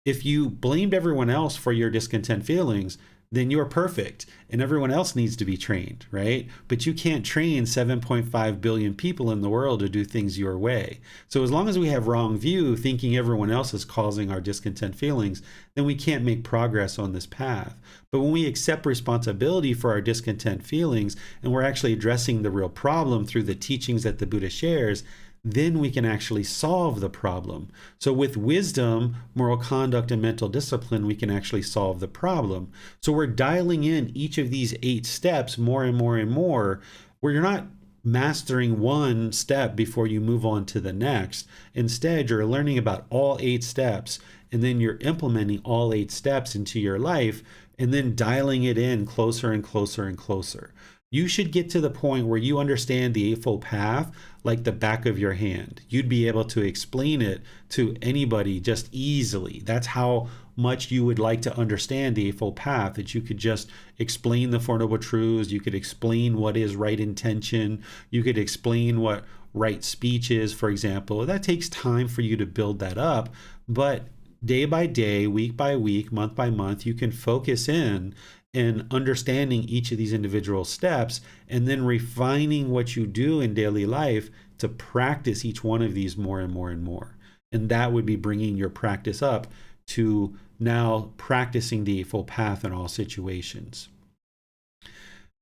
If you blamed everyone else for your discontent feelings, then you're perfect and everyone else needs to be trained, right? But you can't train 7.5 billion people in the world to do things your way. So as long as we have wrong view, thinking everyone else is causing our discontent feelings, then we can't make progress on this path. But when we accept responsibility for our discontent feelings and we're actually addressing the real problem through the teachings that the Buddha shares, then we can actually solve the problem. So with wisdom, moral conduct, and mental discipline, we can actually solve the problem. So we're dialing in each of these 8 steps more and more and more, where you're not mastering one step before you move on to the next. Instead, you're learning about all 8 steps, and then you're implementing all 8 steps into your life, and then dialing it in closer and closer and closer. You should get to the point where you understand the Eightfold Path like the back of your hand. You'd be able to explain it to anybody just easily. That's how much you would like to understand the Eightfold Path, that you could just explain the Four Noble Truths. You could explain what is right intention. You could explain what right speech is, for example. That takes time for you to build that up. But day by day, week by week, month by month, you can focus in and understanding each of these individual steps and then refining what you do in daily life to practice each one of these more and more and more. And that would be bringing your practice up to now practicing the Eightfold Path in all situations.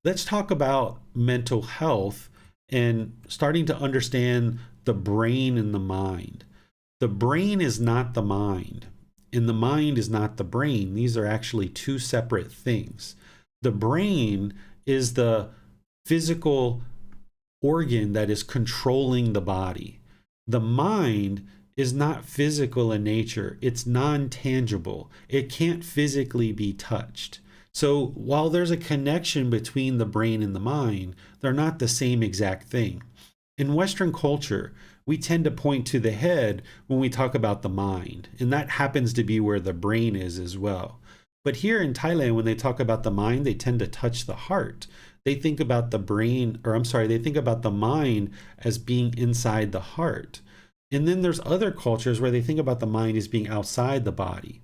Let's talk about mental health and starting to understand the brain and the mind. The brain is not the mind, and the mind is not the brain. These are actually 2 separate things. The brain is the physical organ that is controlling the body. The mind is not physical in nature. It's non-tangible. It can't physically be touched. So while there's a connection between the brain and the mind, they're not the same exact thing. In Western culture, we tend to point to the head when we talk about the mind, and that happens to be where the brain is as well. But here in Thailand, when they talk about the mind, they tend to touch the heart. They think about the brain, or I'm sorry, they think about the mind as being inside the heart. And then there's other cultures where they think about the mind as being outside the body.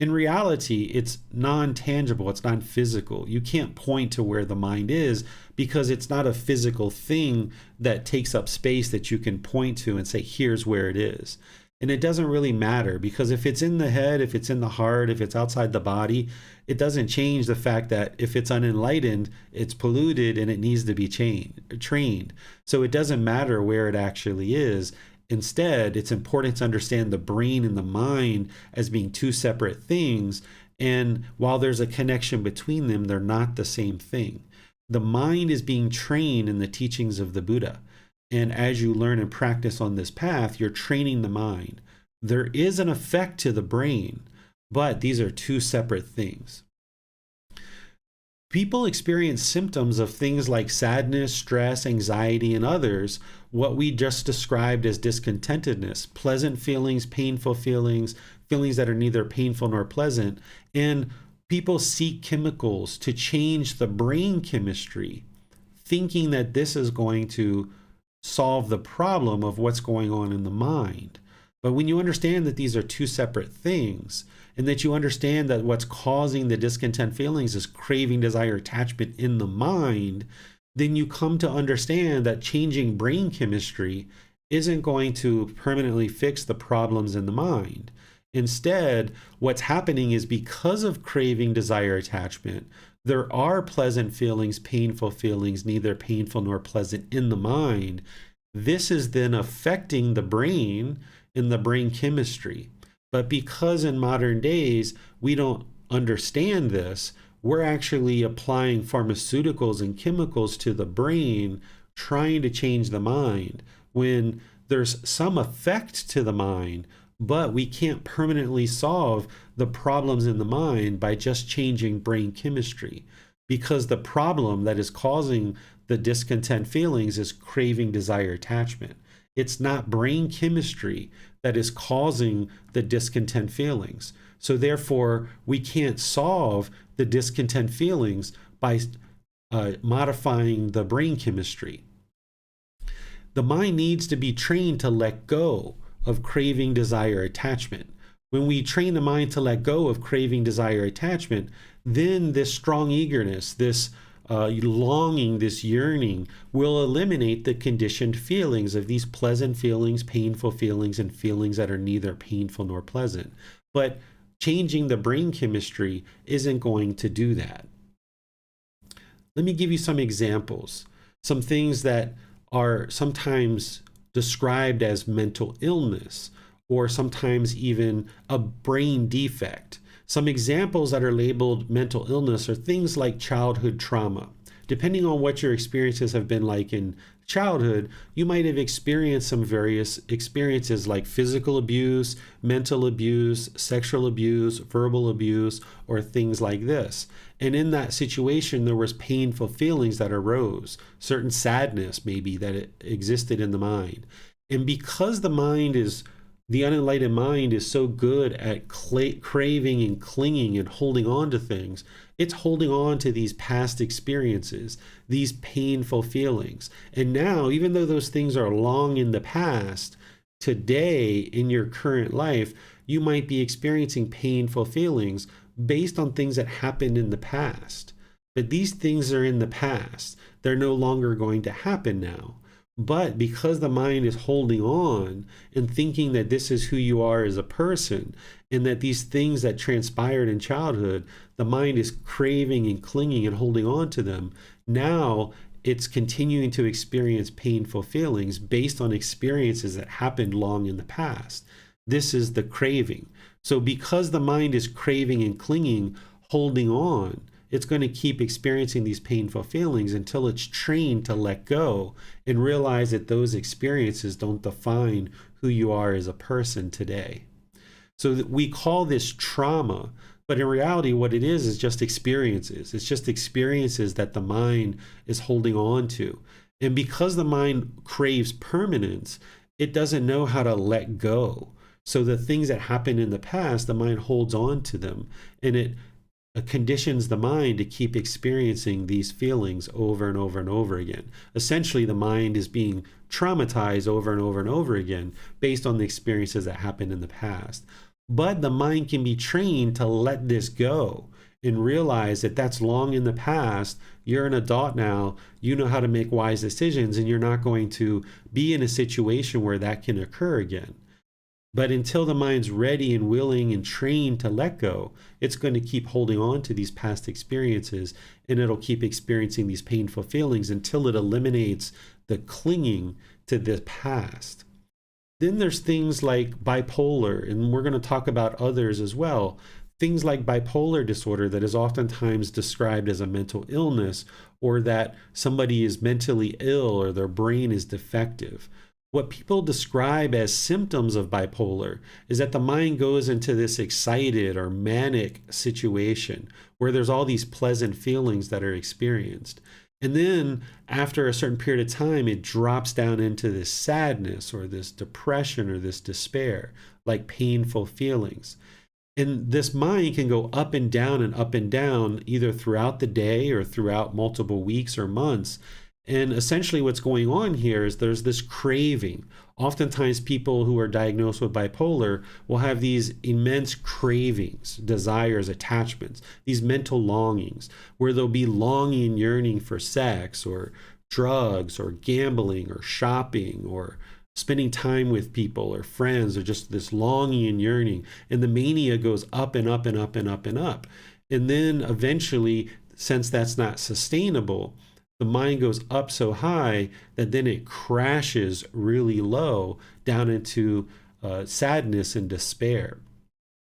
In reality, it's non-tangible, it's non-physical. You can't point to where the mind is because it's not a physical thing that takes up space that you can point to and say, here's where it is. And it doesn't really matter because if it's in the head, if it's in the heart, if it's outside the body, it doesn't change the fact that if it's unenlightened, it's polluted and it needs to be trained. So it doesn't matter where it actually is. Instead, it's important to understand the brain and the mind as being 2 separate things. And while there's a connection between them, they're not the same thing. The mind is being trained in the teachings of the Buddha. And as you learn and practice on this path, you're training the mind. There is an effect to the brain, but these are 2 separate things. People experience symptoms of things like sadness, stress, anxiety, and others, what we just described as discontentedness, pleasant feelings, painful feelings, feelings that are neither painful nor pleasant. And people seek chemicals to change the brain chemistry, thinking that this is going to solve the problem of what's going on in the mind. But when you understand that these are 2 separate things, and that you understand that what's causing the discontent feelings is craving, desire, attachment in the mind, then you come to understand that changing brain chemistry isn't going to permanently fix the problems in the mind. Instead, what's happening is because of craving, desire, attachment, there are pleasant feelings, painful feelings, neither painful nor pleasant in the mind. This is then affecting the brain and the brain chemistry. But because in modern days, we don't understand this, we're actually applying pharmaceuticals and chemicals to the brain, trying to change the mind, when there's some effect to the mind, but we can't permanently solve the problems in the mind by just changing brain chemistry. Because the problem that is causing the discontent feelings is craving, desire, attachment. It's not brain chemistry that is causing the discontent feelings. So therefore, we can't solve the discontent feelings by modifying the brain chemistry. The mind needs to be trained to let go of craving, desire, attachment. When we train the mind to let go of craving, desire, attachment, then this strong eagerness, this longing, this yearning will eliminate the conditioned feelings of these pleasant feelings, painful feelings, and feelings that are neither painful nor pleasant. But changing the brain chemistry isn't going to do that. Let me give you some examples, some things that are sometimes described as mental illness, or sometimes even a brain defect. Some examples that are labeled mental illness are things like childhood trauma. Depending on what your experiences have been like in childhood, you might have experienced some various experiences like physical abuse, mental abuse, sexual abuse, verbal abuse, or things like this. And in that situation, there was painful feelings that arose, certain sadness maybe that existed in the mind. And because the unenlightened mind is so good at craving and clinging and holding on to things, it's holding on to these past experiences, these painful feelings. And now, even though those things are long in the past, today in your current life, you might be experiencing painful feelings based on things that happened in the past. But these things are in the past. They're no longer going to happen now. But because the mind is holding on and thinking that this is who you are as a person, and that these things that transpired in childhood, the mind is craving and clinging and holding on to them, now it's continuing to experience painful feelings based on experiences that happened long in the past. This is the craving. So because the mind is craving and clinging, holding on, it's going to keep experiencing these painful feelings until it's trained to let go and realize that those experiences don't define who you are as a person today. So that we call this trauma, but in reality, what it is just experiences. It's just experiences that the mind is holding on to. And because the mind craves permanence, it doesn't know how to let go. So the things that happened in the past, the mind holds on to them, and it conditions the mind to keep experiencing these feelings over and over and over again. Essentially, the mind is being traumatized over and over and over again based on the experiences that happened in the past. But the mind can be trained to let this go and realize that that's long in the past. You're an adult now. You know how to make wise decisions, and you're not going to be in a situation where that can occur again. But until the mind's ready and willing and trained to let go, it's going to keep holding on to these past experiences, and it'll keep experiencing these painful feelings until it eliminates the clinging to the past. Then there's things like bipolar, and we're going to talk about others as well. Things like bipolar disorder that is oftentimes described as a mental illness, or that somebody is mentally ill or their brain is defective. What people describe as symptoms of bipolar is that the mind goes into this excited or manic situation where there's all these pleasant feelings that are experienced. And then after a certain period of time, it drops down into this sadness or this depression or this despair, like painful feelings. And this mind can go up and down, either throughout the day or throughout multiple weeks or months. And essentially what's going on here is there's this craving. Oftentimes people who are diagnosed with bipolar will have these immense cravings, desires, attachments, these mental longings, where there'll be longing and yearning for sex or drugs or gambling or shopping or spending time with people or friends, or just this longing and yearning. And the mania goes up and up and up and up and up. And then eventually, since that's not sustainable, the mind goes up so high that then it crashes really low down into sadness and despair.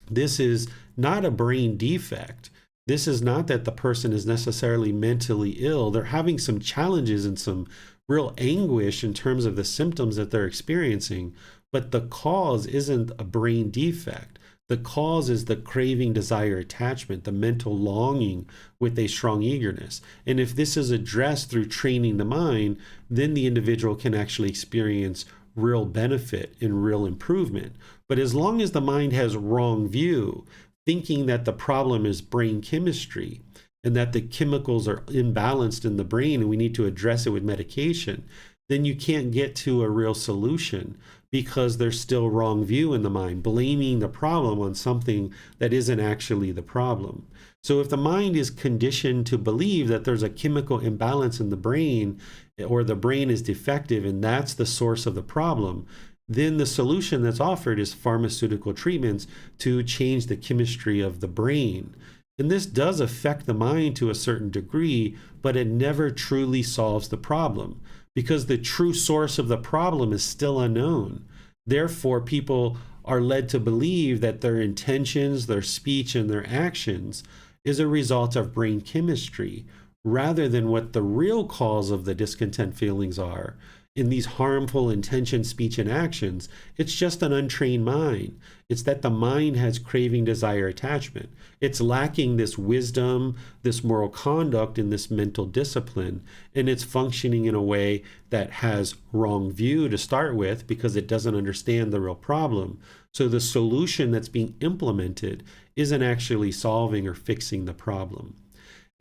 This is not a brain defect. This is not that the person is necessarily mentally ill. They're having some challenges and some real anguish in terms of the symptoms that they're experiencing, but the cause isn't a brain defect. The cause is the craving, desire, attachment, the mental longing with a strong eagerness. And if this is addressed through training the mind, then the individual can actually experience real benefit and real improvement. But as long as the mind has wrong view, thinking that the problem is brain chemistry and that the chemicals are imbalanced in the brain and we need to address it with medication, then you can't get to a real solution because there's still wrong view in the mind, blaming the problem on something that isn't actually the problem. So if the mind is conditioned to believe that there's a chemical imbalance in the brain, or the brain is defective and that's the source of the problem, then the solution that's offered is pharmaceutical treatments to change the chemistry of the brain. And this does affect the mind to a certain degree, but it never truly solves the problem because the true source of the problem is still unknown. Therefore, people are led to believe that their intentions, their speech, and their actions is a result of brain chemistry, rather than what the real cause of the discontent feelings are. In these harmful intention, speech, and actions, it's just an untrained mind. It's that the mind has craving, desire, attachment. It's lacking this wisdom, this moral conduct, and this mental discipline. And it's functioning in a way that has wrong view to start with because it doesn't understand the real problem. So the solution that's being implemented isn't actually solving or fixing the problem.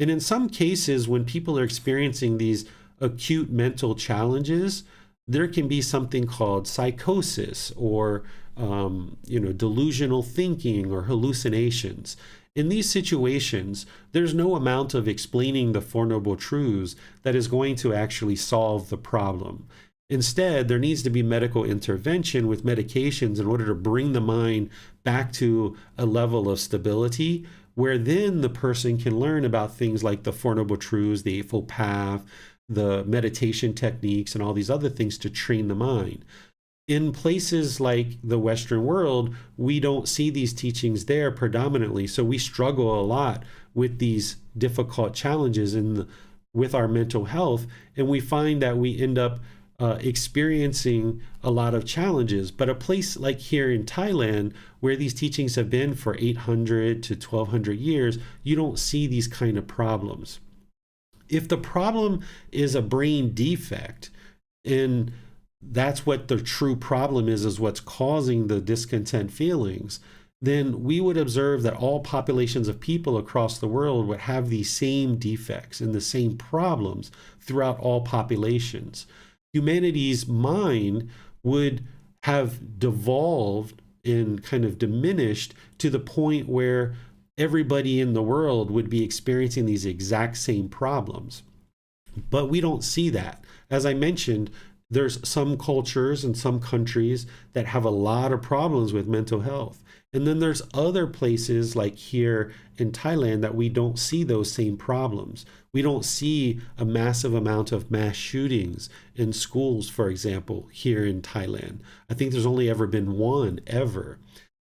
And in some cases, when people are experiencing these acute mental challenges, there can be something called psychosis or delusional thinking or hallucinations. In these situations, there's no amount of explaining the Four Noble Truths that is going to actually solve the problem. Instead, there needs to be medical intervention with medications in order to bring the mind back to a level of stability, where then the person can learn about things like the Four Noble Truths, the Eightfold Path, the meditation techniques, and all these other things to train the mind. In places like the Western world, we don't see these teachings there predominantly, so we struggle a lot with these difficult challenges with our mental health, and we find that we end up experiencing a lot of challenges. But a place like here in Thailand, where these teachings have been for 800 to 1200 years, you don't see these kind of problems. If the problem is a brain defect, and that's what the true problem is what's causing the discontent feelings, then we would observe that all populations of people across the world would have these same defects and the same problems throughout all populations. Humanity's mind would have devolved and kind of diminished to the point where everybody in the world would be experiencing these exact same problems. But we don't see that. As I mentioned, there's some cultures and some countries that have a lot of problems with mental health. And then there's other places like here in Thailand that we don't see those same problems. We don't see a massive amount of mass shootings in schools, for example, here in Thailand. I think there's only ever been one ever.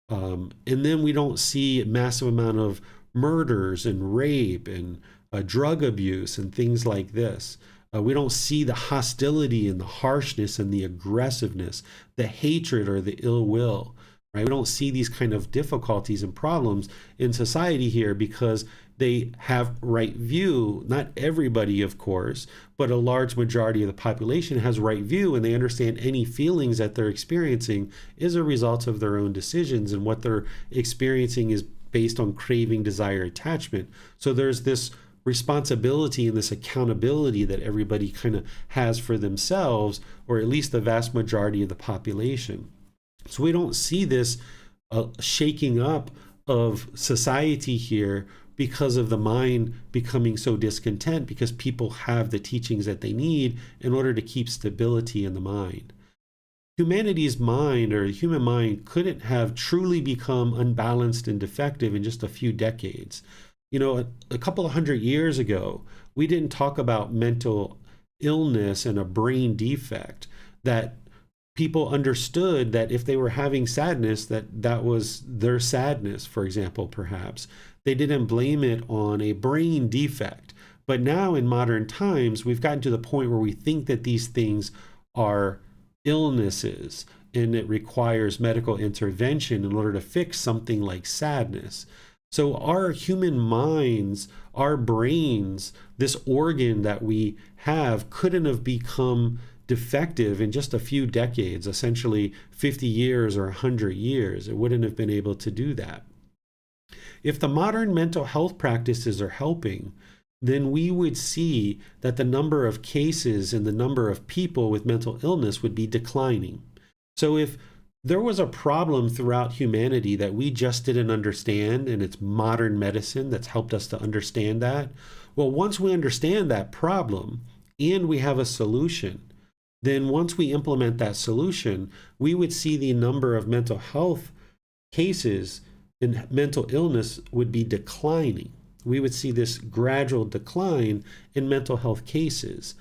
And then we don't see a massive amount of murders and rape and drug abuse and things like this. We don't see the hostility and the harshness and the aggressiveness, the hatred or the ill will, right? We don't see these kind of difficulties and problems in society here because they have right view. Not everybody, of course, but a large majority of the population has right view, and they understand any feelings that they're experiencing is a result of their own decisions, and what they're experiencing is based on craving, desire, attachment. So there's this responsibility and this accountability that everybody kind of has for themselves, or at least the vast majority of the population. So we don't see this shaking up of society here because of the mind becoming so discontent, because people have the teachings that they need in order to keep stability in the mind. Humanity's mind, or the human mind, couldn't have truly become unbalanced and defective in just a few decades. You know, a couple of hundred years ago, we didn't talk about mental illness and a brain defect, that people understood that if they were having sadness, that was their sadness, for example, perhaps. They didn't blame it on a brain defect. But now in modern times, we've gotten to the point where we think that these things are illnesses, and it requires medical intervention in order to fix something like sadness. So our human minds, our brains, this organ that we have couldn't have become defective in just a few decades, essentially 50 years or 100 years. It wouldn't have been able to do that. If the modern mental health practices are helping, then we would see that the number of cases and the number of people with mental illness would be declining. So if there was a problem throughout humanity that we just didn't understand, and it's modern medicine that's helped us to understand that, well, once we understand that problem and we have a solution, then once we implement that solution, we would see the number of mental health cases and mental illness would be declining. We would see this gradual decline in mental health cases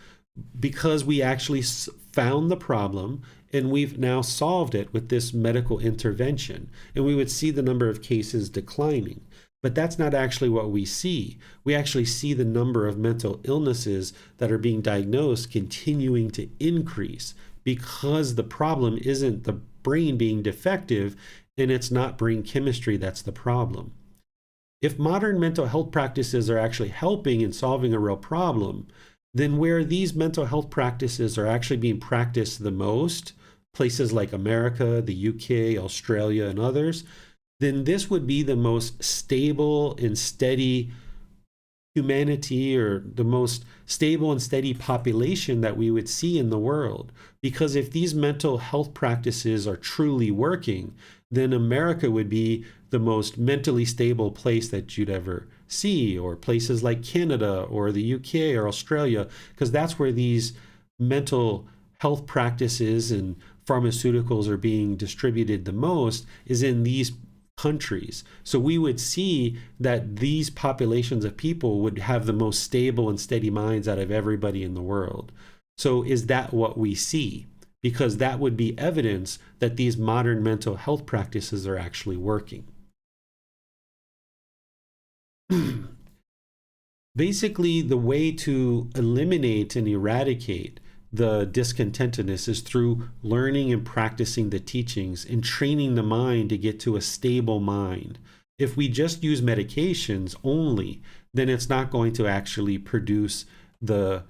because we actually found the problem and we've now solved it with this medical intervention. And we would see the number of cases declining. But that's not actually what we see. We actually see the number of mental illnesses that are being diagnosed continuing to increase because the problem isn't the brain being defective, and it's not brain chemistry that's the problem. If modern mental health practices are actually helping in solving a real problem, then where these mental health practices are actually being practiced the most, places like America, the UK, Australia, and others, then this would be the most stable and steady humanity, or the most stable and steady population that we would see in the world. Because if these mental health practices are truly working, then America would be the most mentally stable place that you'd ever see, or places like Canada or the UK or Australia, because that's where these mental health practices and pharmaceuticals are being distributed the most, is in these countries. So we would see that these populations of people would have the most stable and steady minds out of everybody in the world. So is that what we see? Because that would be evidence that these modern mental health practices are actually working. Basically, the way to eliminate and eradicate the discontentedness is through learning and practicing the teachings and training the mind to get to a stable mind. If we just use medications only, then it's not going to actually produce the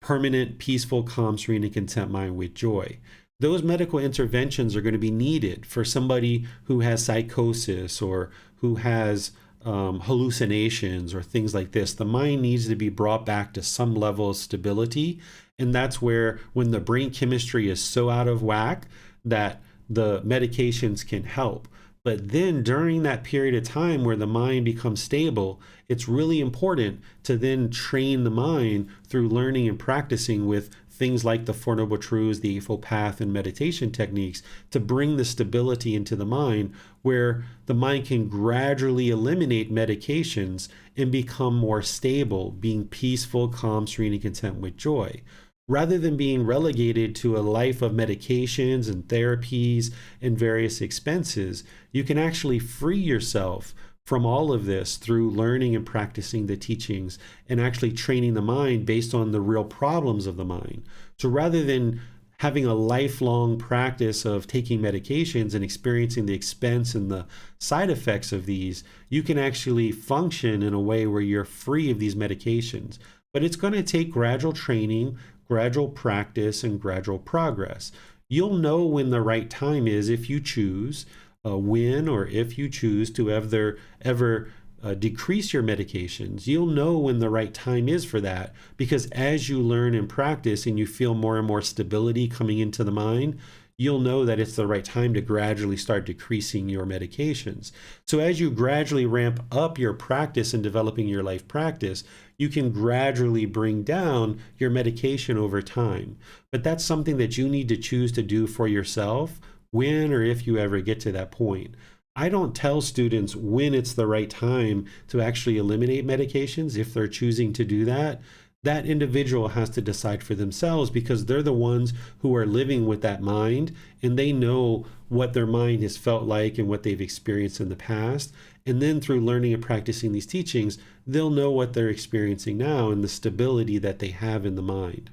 permanent, peaceful, calm, serene, and content mind with joy. Those medical interventions are going to be needed for somebody who has psychosis or who has hallucinations or things like this. The mind needs to be brought back to some level of stability. And that's where, when the brain chemistry is so out of whack, that the medications can help. But then during that period of time where the mind becomes stable, it's really important to then train the mind through learning and practicing with things like the Four Noble Truths, the Eightfold Path, and meditation techniques to bring the stability into the mind, where the mind can gradually eliminate medications and become more stable, being peaceful, calm, serene, and content with joy. Rather than being relegated to a life of medications and therapies and various expenses, you can actually free yourself from all of this through learning and practicing the teachings and actually training the mind based on the real problems of the mind. So rather than having a lifelong practice of taking medications and experiencing the expense and the side effects of these, you can actually function in a way where you're free of these medications. But it's going to take gradual training, gradual practice, and gradual progress. You'll know when the right time is if you choose, when or if you choose to ever decrease your medications. You'll know when the right time is for that, because as you learn and practice and you feel more and more stability coming into the mind, you'll know that it's the right time to gradually start decreasing your medications. So as you gradually ramp up your practice and developing your life practice, you can gradually bring down your medication over time. But that's something that you need to choose to do for yourself when or if you ever get to that point. I don't tell students when it's the right time to actually eliminate medications. If they're choosing to do that, that individual has to decide for themselves, because they're the ones who are living with that mind, and they know what their mind has felt like and what they've experienced in the past. And then through learning and practicing these teachings, they'll know what they're experiencing now and the stability that they have in the mind.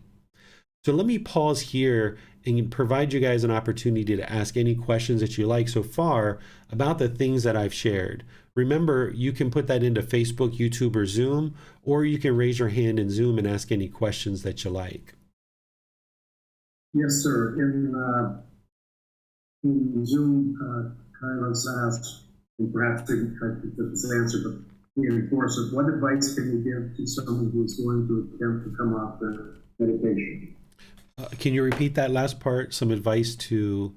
So let me pause here and provide you guys an opportunity to ask any questions that you like so far about the things that I've shared. Remember, you can put that into Facebook, YouTube, or Zoom, or you can raise your hand in Zoom and ask any questions that you like. Yes, sir. In Zoom, Kyla's asked, and perhaps didn't get this answer, but reinforce it. What advice can you give to someone who's going to attempt to come off their medication? Can you repeat that last part? Some advice to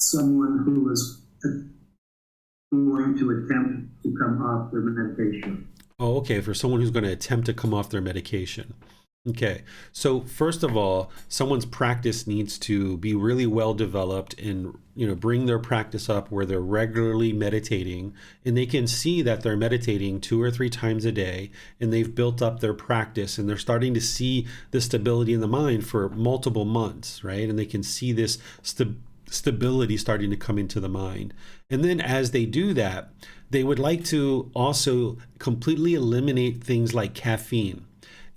Someone who is going to attempt to come off their medication. Oh, okay. For someone who's going to attempt to come off their medication. Okay. So first of all, someone's practice needs to be really well developed and, bring their practice up where they're regularly meditating and they can see that they're meditating 2 or 3 times a day and they've built up their practice and they're starting to see the stability in the mind for multiple months, right? And they can see this stability starting to come into the mind. And then as they do that, they would like to also completely eliminate things like caffeine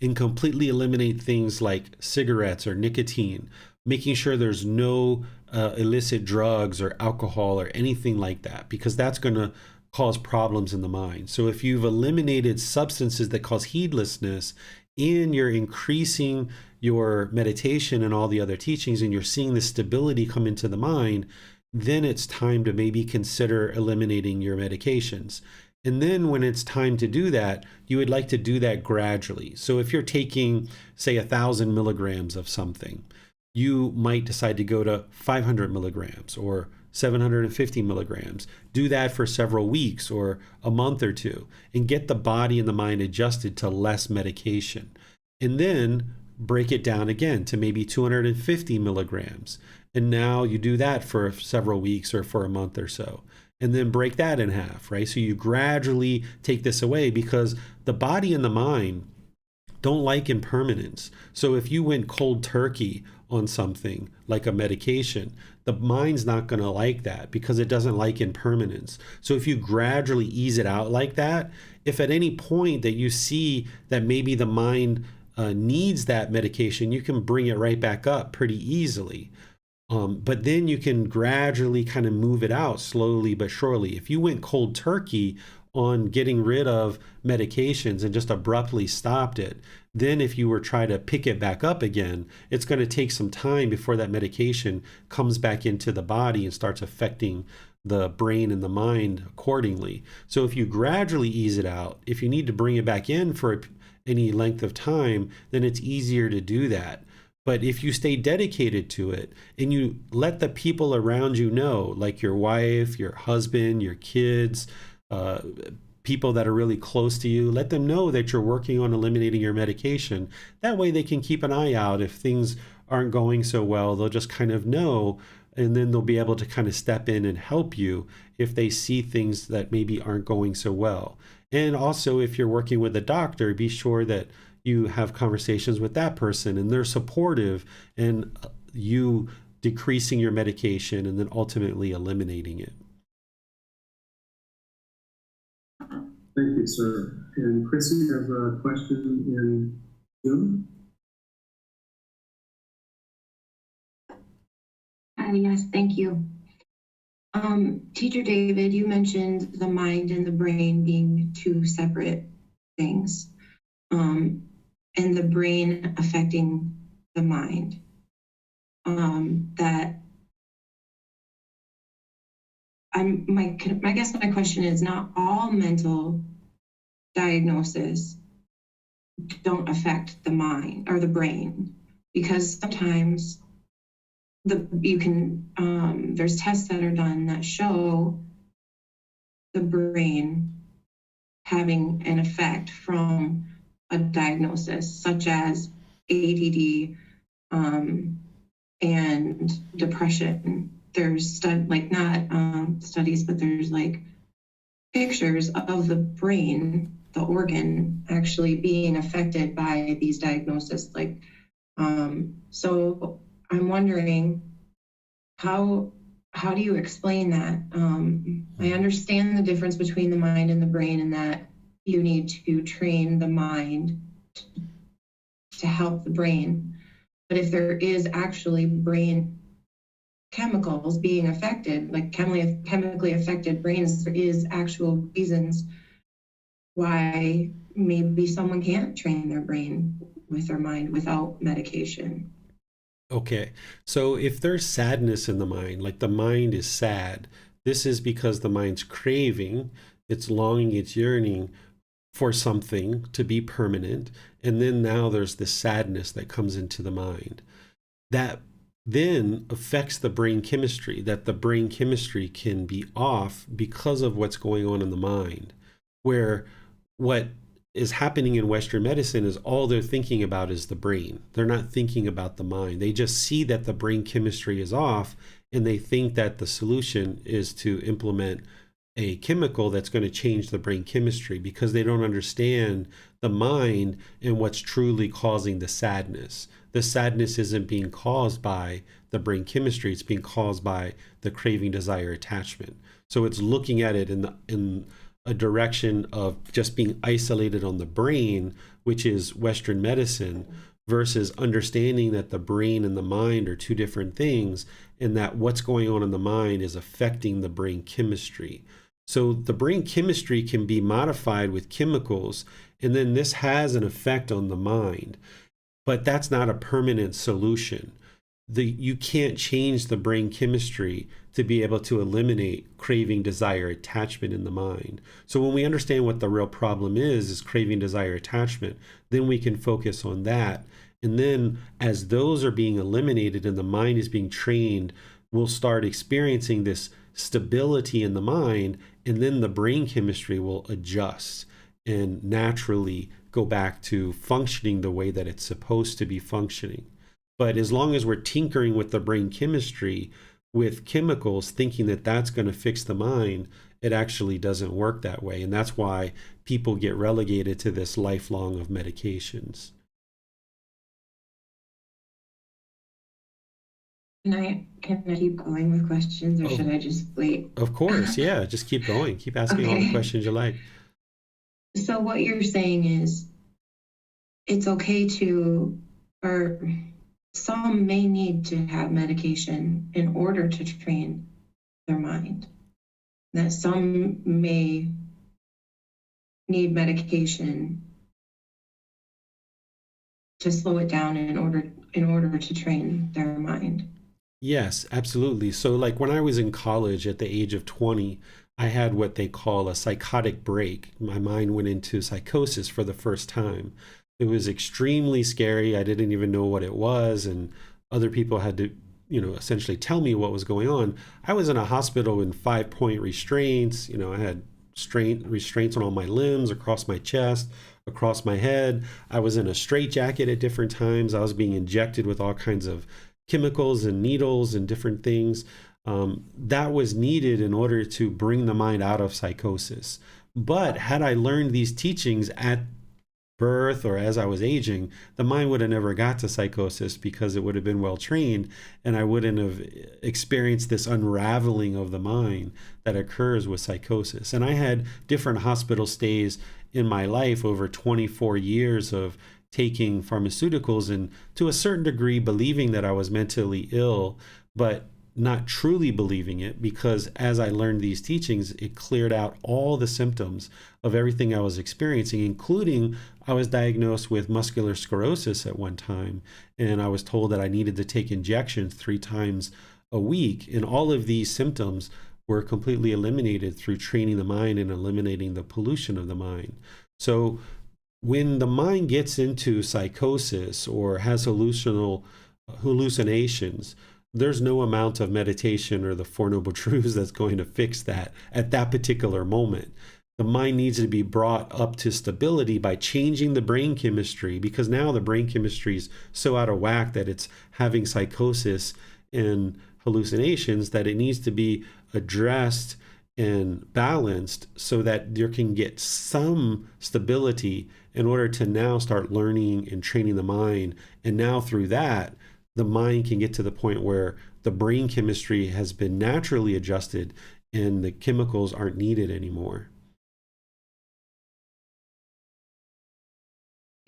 and completely eliminate things like cigarettes or nicotine, making sure there's no illicit drugs or alcohol or anything like that, because that's going to cause problems in the mind. So if you've eliminated substances that cause heedlessness and you're increasing your meditation and all the other teachings and you're seeing the stability come into the mind, then it's time to maybe consider eliminating your medications. And then when it's time to do that, you would like to do that gradually. So if you're taking, say, 1,000 milligrams of something, you might decide to go to 500 milligrams or 750 milligrams. Do that for several weeks or a month or two and get the body and the mind adjusted to less medication. And then break it down again to maybe 250 milligrams. And now you do that for several weeks or for a month or so. And then break that in half, right? So you gradually take this away because the body and the mind don't like impermanence. So if you went cold turkey on something like a medication, the mind's not going to like that because it doesn't like impermanence. So if you gradually ease it out like that, if at any point that you see that maybe the mind needs that medication, you can bring it right back up pretty easily. But then you can gradually kind of move it out slowly but surely. If you went cold turkey on getting rid of medications and just abruptly stopped it, then if you were trying to pick it back up again, it's going to take some time before that medication comes back into the body and starts affecting the brain and the mind accordingly. So if you gradually ease it out, if you need to bring it back in for any length of time, then it's easier to do that. But if you stay dedicated to it and you let the people around you know, like your wife, your husband, your kids, people that are really close to you, let them know that you're working on eliminating your medication. That way they can keep an eye out. If things aren't going so well, they'll just kind of know, and then they'll be able to kind of step in and help you if they see things that maybe aren't going so well. And also, if you're working with a doctor, be sure that you have conversations with that person and they're supportive and you decreasing your medication and then ultimately eliminating it. Thank you, sir. And Chrissy, you have a question in Zoom? Yes, thank you. Teacher David, you mentioned the mind and the brain being 2 separate things, and the brain affecting the mind. I guess my question is, not all mental diagnoses don't affect the mind or the brain, because sometimes there's tests that are done that show the brain having an effect from a diagnosis, such as ADD and depression. There's not studies, but there's pictures of the brain, the organ, actually being affected by these diagnoses. So I'm wondering, how do you explain that? I understand the difference between the mind and the brain, and that you need to train the mind to help the brain. But if there is actually brain chemicals being affected, like chemically affected brains, there is actual reasons why maybe someone can't train their brain with their mind without medication. Okay, so if there's sadness in the mind, like the mind is sad, this is because the mind's craving, it's longing, it's yearning for something to be permanent. And then now there's this sadness that comes into the mind. That then affects the brain chemistry, that the brain chemistry can be off because of what's going on in the mind. Where what is happening in Western medicine is all they're thinking about is the brain. They're not thinking about the mind. They just see that the brain chemistry is off, and they think that the solution is to implement a chemical that's going to change the brain chemistry, because they don't understand the mind and what's truly causing the sadness. The sadness isn't being caused by the brain chemistry, it's being caused by the craving, desire, attachment. So it's looking at it in a direction of just being isolated on the brain, which is Western medicine, versus understanding that the brain and the mind are two different things, and that what's going on in the mind is affecting the brain chemistry. So the brain chemistry can be modified with chemicals, and then this has an effect on the mind. But that's not a permanent solution. You can't change the brain chemistry to be able to eliminate craving, desire, attachment in the mind. So when we understand what the real problem is craving, desire, attachment, then we can focus on that. And then as those are being eliminated and the mind is being trained, we'll start experiencing this stability in the mind, and then the brain chemistry will adjust and naturally go back to functioning the way that it's supposed to be functioning. But as long as we're tinkering with the brain chemistry with chemicals, thinking that that's going to fix the mind, it actually doesn't work that way. And that's why people get relegated to this lifelong of medications. Can I keep going with questions, or should I just wait? Of course, yeah. Just keep going. Keep asking all the questions you like. So what you're saying is it's okay to, or some may need to have medication in order to train their mind. That some may need medication to slow it down in order to train their mind. Yes, absolutely. So like when I was in college at the age of 20, I had what they call a psychotic break. My mind went into psychosis for the first time. It was extremely scary. I didn't even know what it was, and other people had to, essentially tell me what was going on. I was in a hospital in 5-point restraints. I had restraints on all my limbs, across my chest, across my head. I was in a straitjacket at different times. I was being injected with all kinds of chemicals and needles and different things. That was needed in order to bring the mind out of psychosis. But had I learned these teachings at birth or as I was aging, the mind would have never got to psychosis, because it would have been well trained, and I wouldn't have experienced this unraveling of the mind that occurs with psychosis. And I had different hospital stays in my life over 24 years of taking pharmaceuticals, and to a certain degree believing that I was mentally ill, but not truly believing it, because as I learned these teachings, it cleared out all the symptoms of everything I was experiencing, including I was diagnosed with muscular sclerosis at one time, and I was told that I needed to take injections 3 times a week. And all of these symptoms were completely eliminated through training the mind and eliminating the pollution of the mind. So when the mind gets into psychosis or has hallucinations, there's no amount of meditation or the Four Noble Truths that's going to fix that at that particular moment. The mind needs to be brought up to stability by changing the brain chemistry, because now the brain chemistry is so out of whack that it's having psychosis and hallucinations, that it needs to be addressed and balanced so that there can get some stability in order to now start learning and training the mind. And now through that, the mind can get to the point where the brain chemistry has been naturally adjusted and the chemicals aren't needed anymore.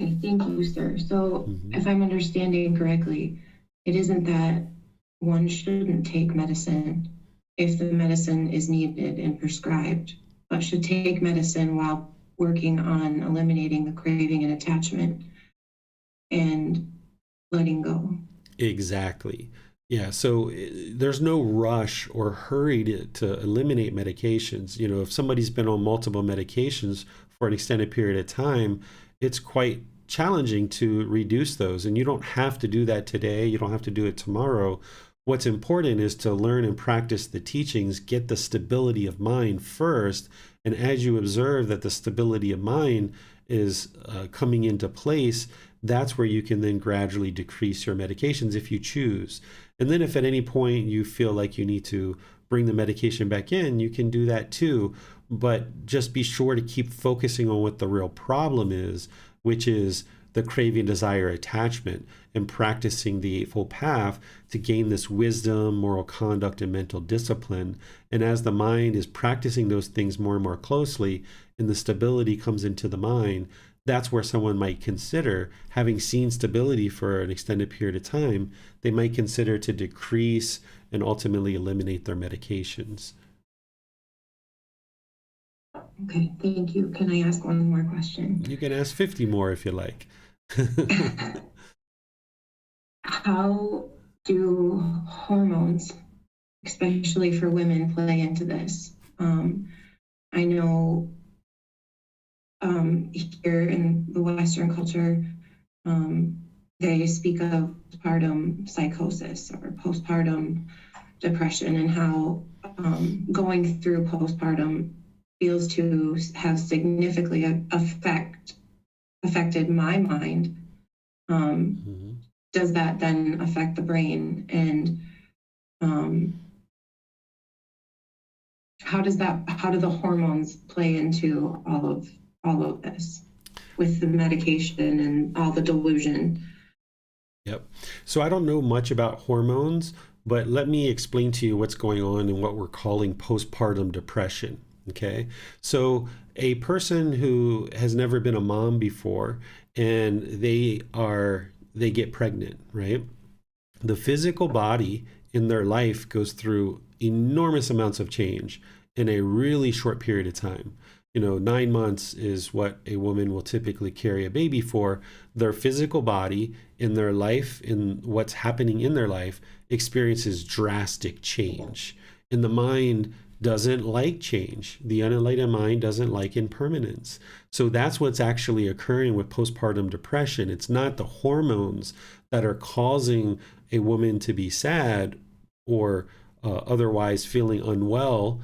Okay, thank you, sir. So if I'm understanding correctly, it isn't that one shouldn't take medicine if the medicine is needed and prescribed, but should take medicine while working on eliminating the craving and attachment and letting go. Exactly. Yeah. So there's no rush or hurry to eliminate medications. If somebody's been on multiple medications for an extended period of time, it's quite challenging to reduce those. And you don't have to do that today. You don't have to do it tomorrow. What's important is to learn and practice the teachings, get the stability of mind first. And as you observe that the stability of mind is coming into place, that's where you can then gradually decrease your medications if you choose. And then if at any point you feel like you need to bring the medication back in, you can do that too. But just be sure to keep focusing on what the real problem is, which is the craving, desire, attachment, and practicing the Eightfold Path to gain this wisdom, moral conduct, and mental discipline. And as the mind is practicing those things more and more closely, and the stability comes into the mind, that's where someone might consider, having seen stability for an extended period of time, they might consider to decrease and ultimately eliminate their medications. Okay, thank you. Can I ask one more question? You can ask 50 more if you like. How do hormones, especially for women, play into this? I know here in the Western culture, they speak of postpartum psychosis or postpartum depression, and how going through postpartum feels to have significantly affected my mind. Does that then affect the brain? And how do the hormones play into all of this with the medication and all the delusion? Yep. So I don't know much about hormones, but let me explain to you what's going on in what we're calling postpartum depression. Okay. So a person who has never been a mom before and they get pregnant, right? The physical body in their life goes through enormous amounts of change in a really short period of time. 9 months is what a woman will typically carry a baby for. Their physical body in their life, in what's happening in their life, experiences drastic change. And the mind doesn't like change. The unenlightened mind doesn't like impermanence. So that's what's actually occurring with postpartum depression. It's not the hormones that are causing a woman to be sad or otherwise feeling unwell.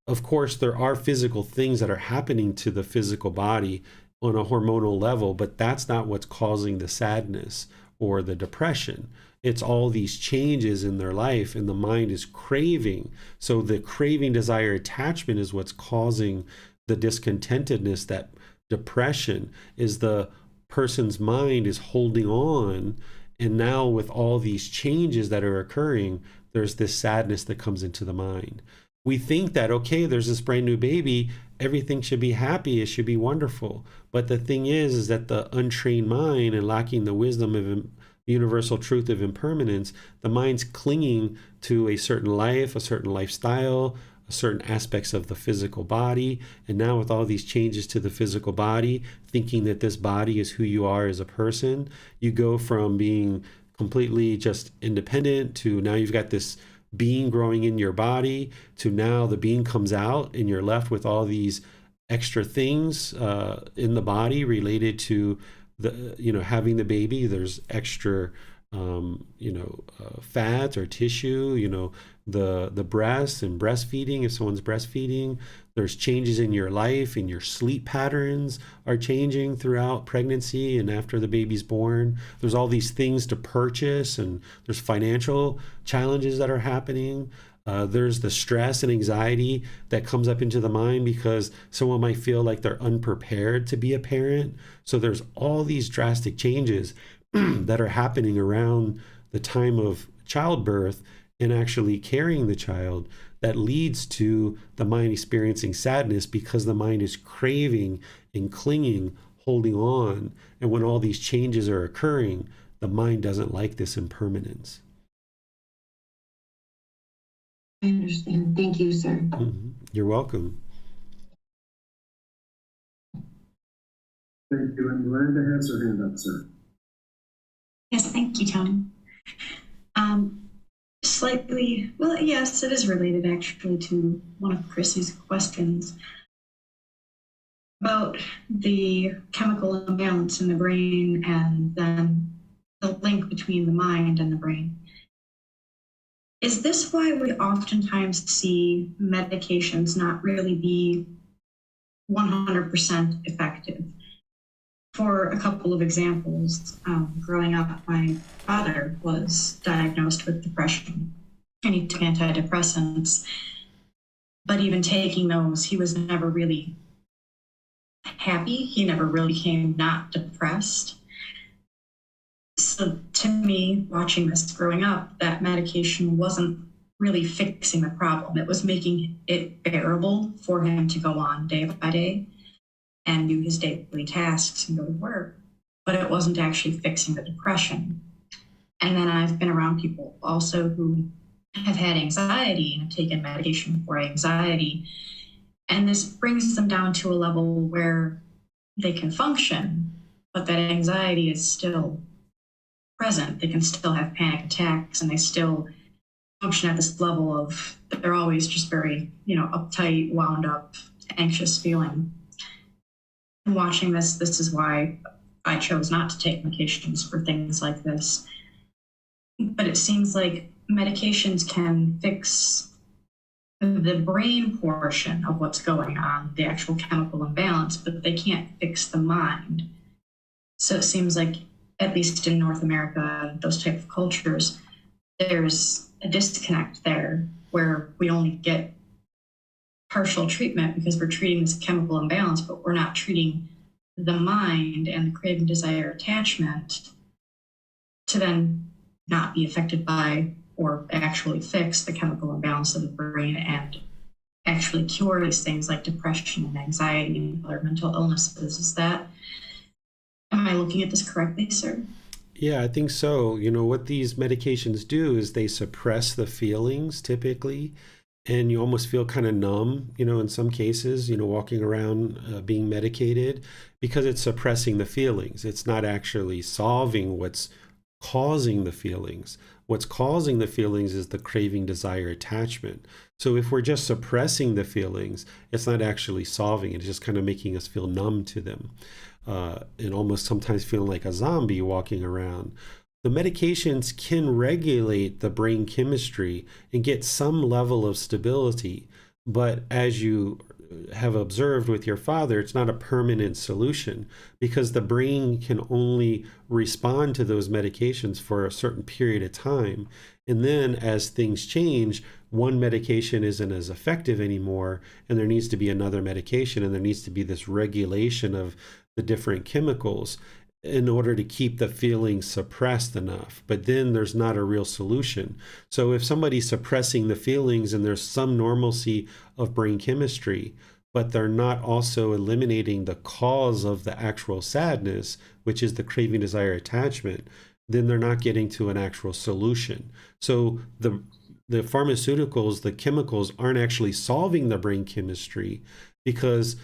Of course, there are physical things that are happening to the physical body on a hormonal level, but that's not what's causing the sadness or the depression. It's all these changes in their life, and the mind is craving. So the craving, desire, attachment is what's causing the discontentedness. That depression is the person's mind is holding on. And now with all these changes that are occurring, there's this sadness that comes into the mind. We think that, okay, there's this brand new baby, everything should be happy, it should be wonderful. But the thing is that the untrained mind and lacking the wisdom of the universal truth of impermanence, the mind's clinging to a certain life, a certain lifestyle, certain aspects of the physical body. And now with all these changes to the physical body, thinking that this body is who you are as a person, you go from being completely just independent to now you've got this being growing in your body, to now the being comes out and you're left with all these extra things in the body related to the having the baby. There's extra fat or tissue, the breast and breastfeeding, if someone's breastfeeding. There's changes in your life, and your sleep patterns are changing throughout pregnancy and after the baby's born. There's all these things to purchase, and there's financial challenges that are happening. There's the stress and anxiety that comes up into the mind because someone might feel like they're unprepared to be a parent. So there's all these drastic changes that are happening around the time of childbirth and actually carrying the child that leads to the mind experiencing sadness because the mind is craving and clinging, holding on. And when all these changes are occurring, the mind doesn't like this impermanence. I understand. Thank you, sir. Mm-hmm. You're welcome. Thank you. And Miranda has her hand up, sir. Yes, thank you, Tom. Slightly, well, yes, it is related actually to one of Chrissy's questions. about the chemical imbalance in the brain and then the link between the mind and the brain. Is this why we oftentimes see medications not really be 100% effective? For a couple of examples, growing up, my father was diagnosed with depression and he took antidepressants. But even taking those, he was never really happy. He never really became not depressed. So to me, watching this growing up, that medication wasn't really fixing the problem. It was making it bearable for him to go on day by day and do his daily tasks and go to work. But it wasn't actually fixing the depression. And then I've been around people also who have had anxiety and have taken medication for anxiety. And this brings them down to a level where they can function, but that anxiety is still present. They can still have panic attacks and they still function at this level of they're always just very, uptight, wound up, anxious feeling. And watching this is why I chose not to take medications for things like this. But it seems like medications can fix the brain portion of what's going on, the actual chemical imbalance, but they can't fix the mind. So it seems like, at least in North America, those type of cultures, there's a disconnect there where we only get partial treatment because we're treating this chemical imbalance, but we're not treating the mind and the craving, desire, attachment to then not be affected by or actually fix the chemical imbalance of the brain and actually cure these things like depression and anxiety and other mental illnesses. Am I looking at this correctly, sir? Yeah, I think so. What these medications do is they suppress the feelings typically, and you almost feel kind of numb, in some cases, walking around being medicated because it's suppressing the feelings. It's not actually solving what's causing the feelings. What's causing the feelings is the craving, desire, attachment. So if we're just suppressing the feelings, it's not actually solving it. It's just kind of making us feel numb to them. And almost sometimes feeling like a zombie walking around. The medications can regulate the brain chemistry and get some level of stability, but as you have observed with your father, it's not a permanent solution because the brain can only respond to those medications for a certain period of time. And then as things change, one medication isn't as effective anymore, and there needs to be another medication, and there needs to be this regulation of the different chemicals in order to keep the feelings suppressed enough. But then there's not a real solution. So if somebody's suppressing the feelings and there's some normalcy of brain chemistry, but they're not also eliminating the cause of the actual sadness, which is the craving, desire, attachment, then they're not getting to an actual solution. So the pharmaceuticals, the chemicals aren't actually solving the brain chemistry because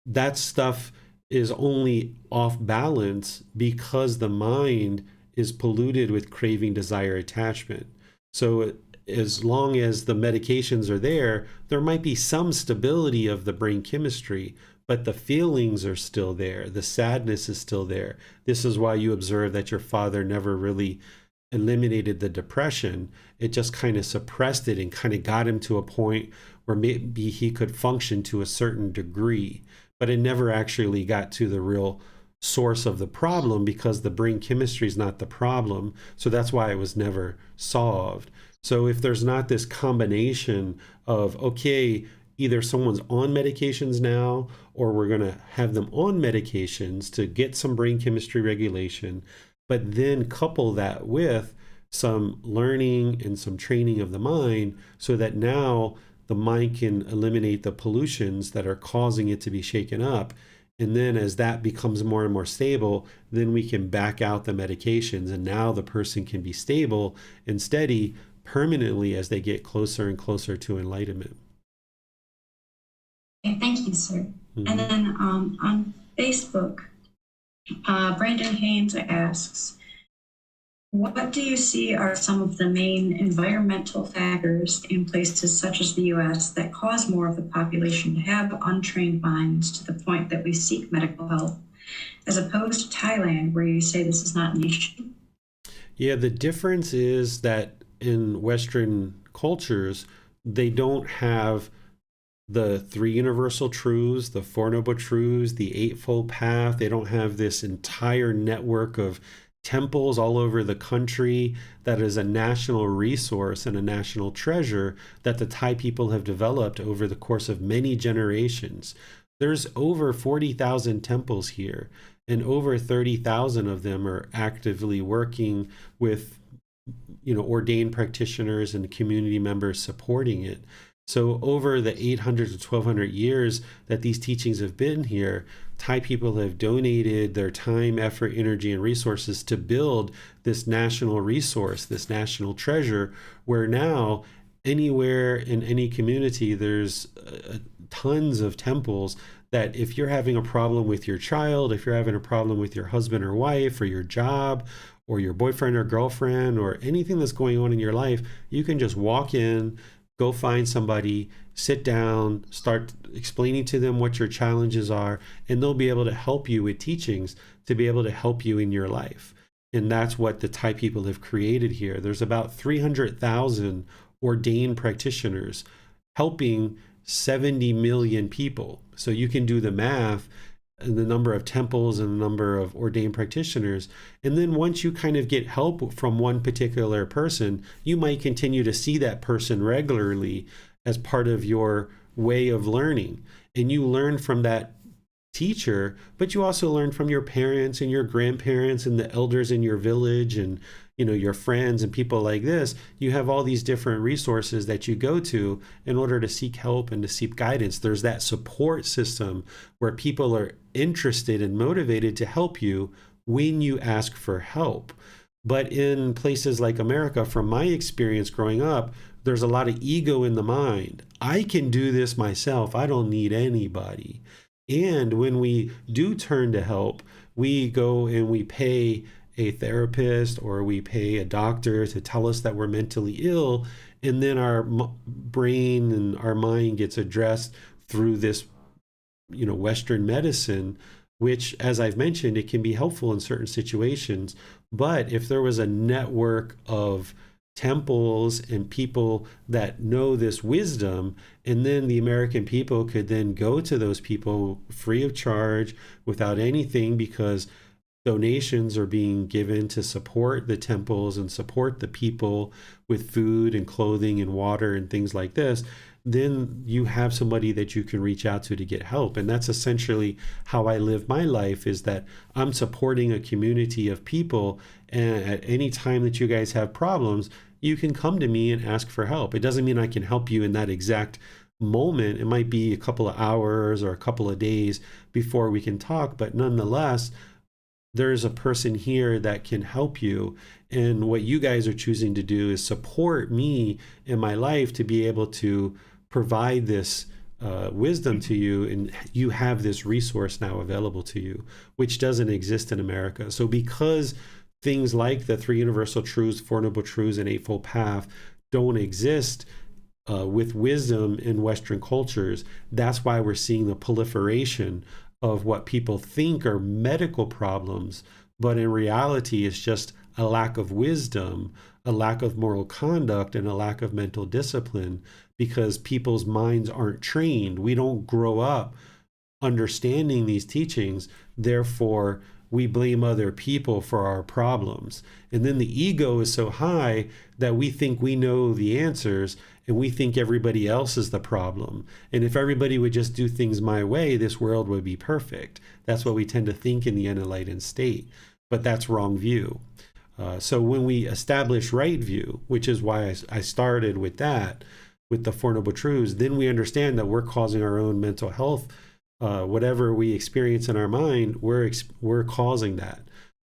that stuff is only off balance because the mind is polluted with craving, desire, attachment. So as long as the medications are there, there might be some stability of the brain chemistry, but the feelings are still there. The sadness is still there. This is why you observe that your father never really eliminated the depression. It just kind of suppressed it and kind of got him to a point where maybe he could function to a certain degree. But it never actually got to the real source of the problem because the brain chemistry is not the problem. So that's why it was never solved. So if there's not this combination of, okay, either someone's on medications now, or we're going to have them on medications to get some brain chemistry regulation, but then couple that with some learning and some training of the mind so that now the mind can eliminate the pollutions that are causing it to be shaken up. And then as that becomes more and more stable, then we can back out the medications. And now the person can be stable and steady permanently as they get closer and closer to enlightenment. Okay, thank you, sir. Mm-hmm. And then on Facebook, Brandon Haynes asks, What do you see are some of the main environmental factors in places such as the US that cause more of the population to have untrained minds to the point that we seek medical help, as opposed to Thailand, where you say this is not an issue? Yeah, the difference is that in Western cultures, they don't have the three universal truths, the Four Noble Truths, the Eightfold Path. They don't have this entire network of temples all over the country that is a national resource and a national treasure that the Thai people have developed over the course of many generations. There's over 40,000 temples here, and over 30,000 of them are actively working with ordained practitioners and community members supporting it. So over the 800 to 1200 years that these teachings have been here, Thai people have donated their time, effort, energy, and resources to build this national resource, this national treasure, where now anywhere in any community, there's tons of temples that if you're having a problem with your child, if you're having a problem with your husband or wife or your job or your boyfriend or girlfriend or anything that's going on in your life, you can just walk in, go find somebody, sit down, start explaining to them what your challenges are, and they'll be able to help you with teachings to be able to help you in your life. And that's what the Thai people have created here. There's about 300,000 ordained practitioners helping 70 million people. So you can do the math and the number of temples and the number of ordained practitioners. And then once you kind of get help from one particular person, you might continue to see that person regularly as part of your way of learning. And you learn from that teacher, but you also learn from your parents and your grandparents and the elders in your village and your friends and people like this. You have all these different resources that you go to in order to seek help and to seek guidance. There's that support system where people are interested and motivated to help you when you ask for help. But in places like America, from my experience growing up, there's a lot of ego in the mind. I can do this myself. I don't need anybody. And when we do turn to help, we go and we pay a therapist or we pay a doctor to tell us that we're mentally ill, and then our brain and our mind gets addressed through this Western medicine, which, as I've mentioned, it can be helpful in certain situations. But if there was a network of temples and people that know this wisdom, and then the American people could then go to those people free of charge without anything, because donations are being given to support the temples and support the people with food and clothing and water and things like this, then you have somebody that you can reach out to get help. And that's essentially how I live my life, is that I'm supporting a community of people. And at any time that you guys have problems, you can come to me and ask for help. It doesn't mean I can help you in that exact moment. It might be a couple of hours or a couple of days before we can talk, but nonetheless, there's a person here that can help you. And what you guys are choosing to do is support me in my life to be able to provide this wisdom to you. And you have this resource now available to you, which doesn't exist in America. So because things like the three universal truths, Four Noble Truths, and Eightfold Path don't exist with wisdom in Western cultures, that's why we're seeing the proliferation of what people think are medical problems, but in reality it's just a lack of wisdom, a lack of moral conduct, and a lack of mental discipline, because people's minds aren't trained. We don't grow up understanding these teachings, therefore we blame other people for our problems. And then the ego is so high that we think we know the answers, and we think everybody else is the problem. And if everybody would just do things my way, this world would be perfect. That's what we tend to think in the unenlightened state. But that's wrong view. So when we establish right view, which is why I started with that, with the Four Noble Truths, then we understand that we're causing our own mental health. Whatever we experience in our mind, we're causing that.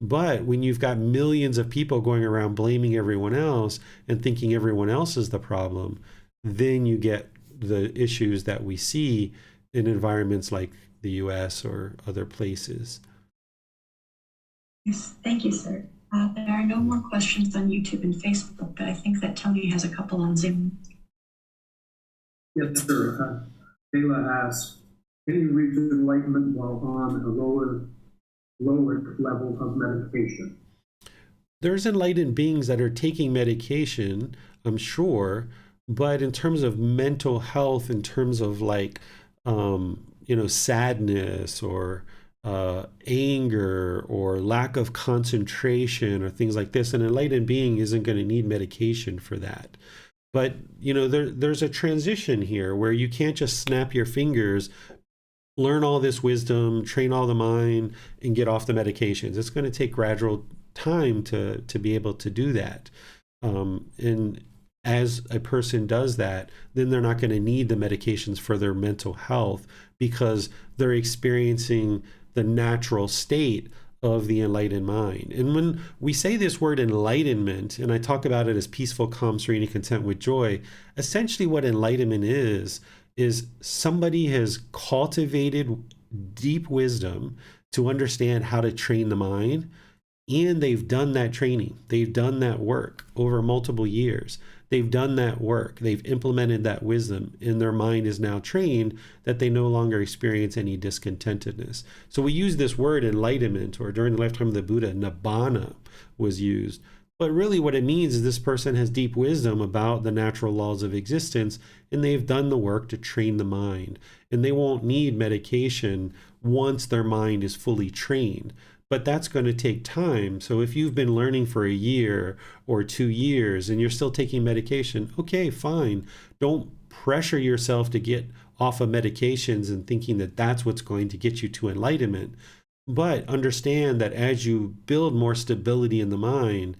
But when you've got millions of people going around blaming everyone else and thinking everyone else is the problem, then you get the issues that we see in environments like the US or other places. Yes, thank you, sir. There are no more questions on YouTube and Facebook, but I think that Tony has a couple on Zoom. Yes, sir. Kayla asks, can you reach enlightenment while on a lower level of medication? There's enlightened beings that are taking medication, I'm sure, but in terms of mental health, in terms of like, sadness or anger or lack of concentration or things like this, an enlightened being isn't going to need medication for that. But there's a transition here where you can't just snap your fingers, learn all this wisdom, train all the mind, and get off the medications. It's going to take gradual time to be able to do that. And as a person does that, then they're not going to need the medications for their mental health because they're experiencing the natural state of the enlightened mind. And when we say this word enlightenment, and I talk about it as peaceful, calm, serene, and content with joy, essentially what enlightenment is somebody has cultivated deep wisdom to understand how to train the mind, and they've done that training. They've done that work over multiple years. They've done that work. They've implemented that wisdom, and their mind is now trained that they no longer experience any discontentedness. So we use this word enlightenment, or during the lifetime of the Buddha, nibbana was used. But really what it means is this person has deep wisdom about the natural laws of existence, and they've done the work to train the mind. And they won't need medication once their mind is fully trained. But that's going to take time. So if you've been learning for a year or 2 years and you're still taking medication, okay, fine. Don't pressure yourself to get off of medications and thinking that that's what's going to get you to enlightenment. But understand that as you build more stability in the mind,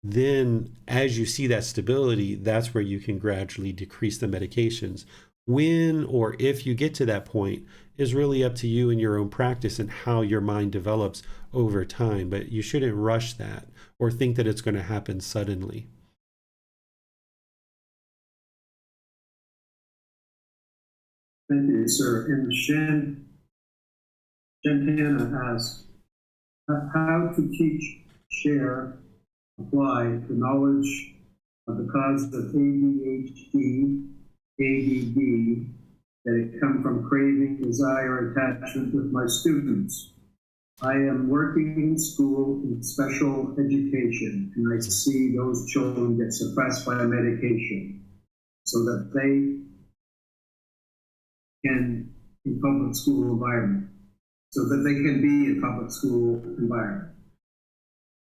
then as you see that stability, that's where you can gradually decrease the medications. When or if you get to that point is really up to you in your own practice and how your mind develops over time, but you shouldn't rush that or think that it's going to happen suddenly. Thank you, sir. And Shantana asks, how to teach, share, apply the knowledge of the cause of ADHD, ADD, that it come from craving, desire, attachment with my students. I am working in school in special education, and I see those children get suppressed by medication so that they can, in public school environment, so that they can be in public school environment.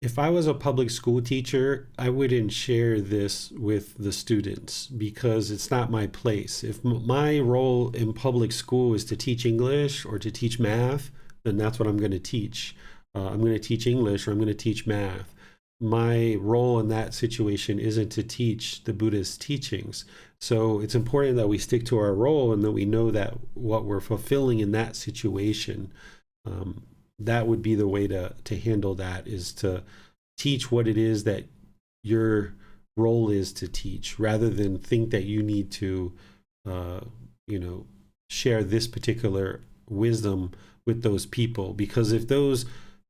If I was a public school teacher, I wouldn't share this with the students because it's not my place. If my role in public school is to teach English or to teach math, then that's what I'm going to teach. I'm going to teach English or I'm going to teach math. My role in that situation isn't to teach the Buddhist teachings. So it's important that we stick to our role and that we know that what we're fulfilling in that situation. That would be the way to handle that, is to teach what it is that your role is to teach, rather than think that you need to, share this particular wisdom with those people. Because if those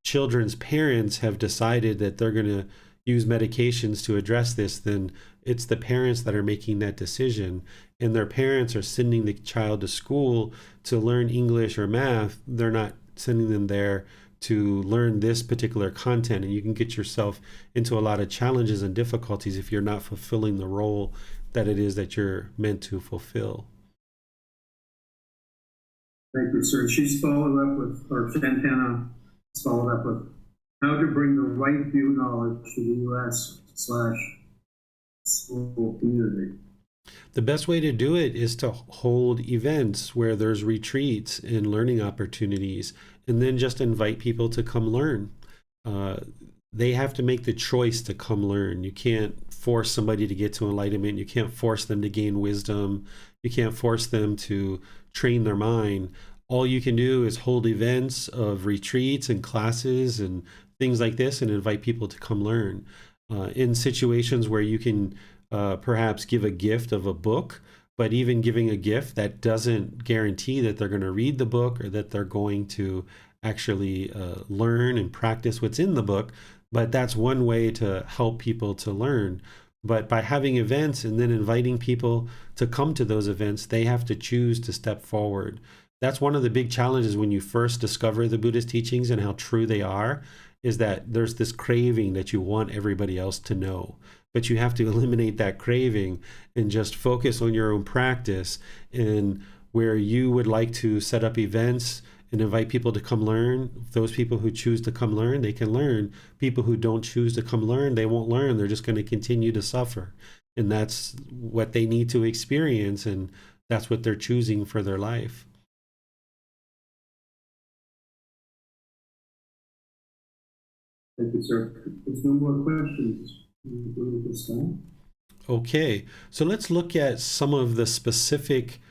children's parents have decided that they're going to use medications to address this, then it's the parents that are making that decision, and their parents are sending the child to school to learn English or math. They're not sending them there to learn this particular content, and you can get yourself into a lot of challenges and difficulties if you're not fulfilling the role that it is that you're meant to fulfill. Thank you, sir. She's followed up with, or Santana followed up with, how to bring the right view knowledge to the U.S./school community. The best way to do it is to hold events where there's retreats and learning opportunities, and then just invite people to come learn. They have to make the choice to come learn. You can't force somebody to get to enlightenment. You can't force them to gain wisdom. You can't force them to train their mind. All you can do is hold events of retreats and classes and things like this and invite people to come learn. In situations where you can perhaps give a gift of a book, but even giving a gift, that doesn't guarantee that they're going to read the book or that they're going to actually learn and practice what's in the book. But that's one way to help people to learn. But by having events and then inviting people to come to those events, they have to choose to step forward. That's one of the big challenges when you first discover the Buddhist teachings and how true they are, is that there's this craving that you want everybody else to know. But you have to eliminate that craving and just focus on your own practice, and where you would like to set up events and invite people to come learn. Those people who choose to come learn, they can learn. People who don't choose to come learn, they won't learn. They're just going to continue to suffer. And that's what they need to experience, and that's what they're choosing for their life. Thank you, sir. There's no more questions at this time. Okay, so let's look at some of the specific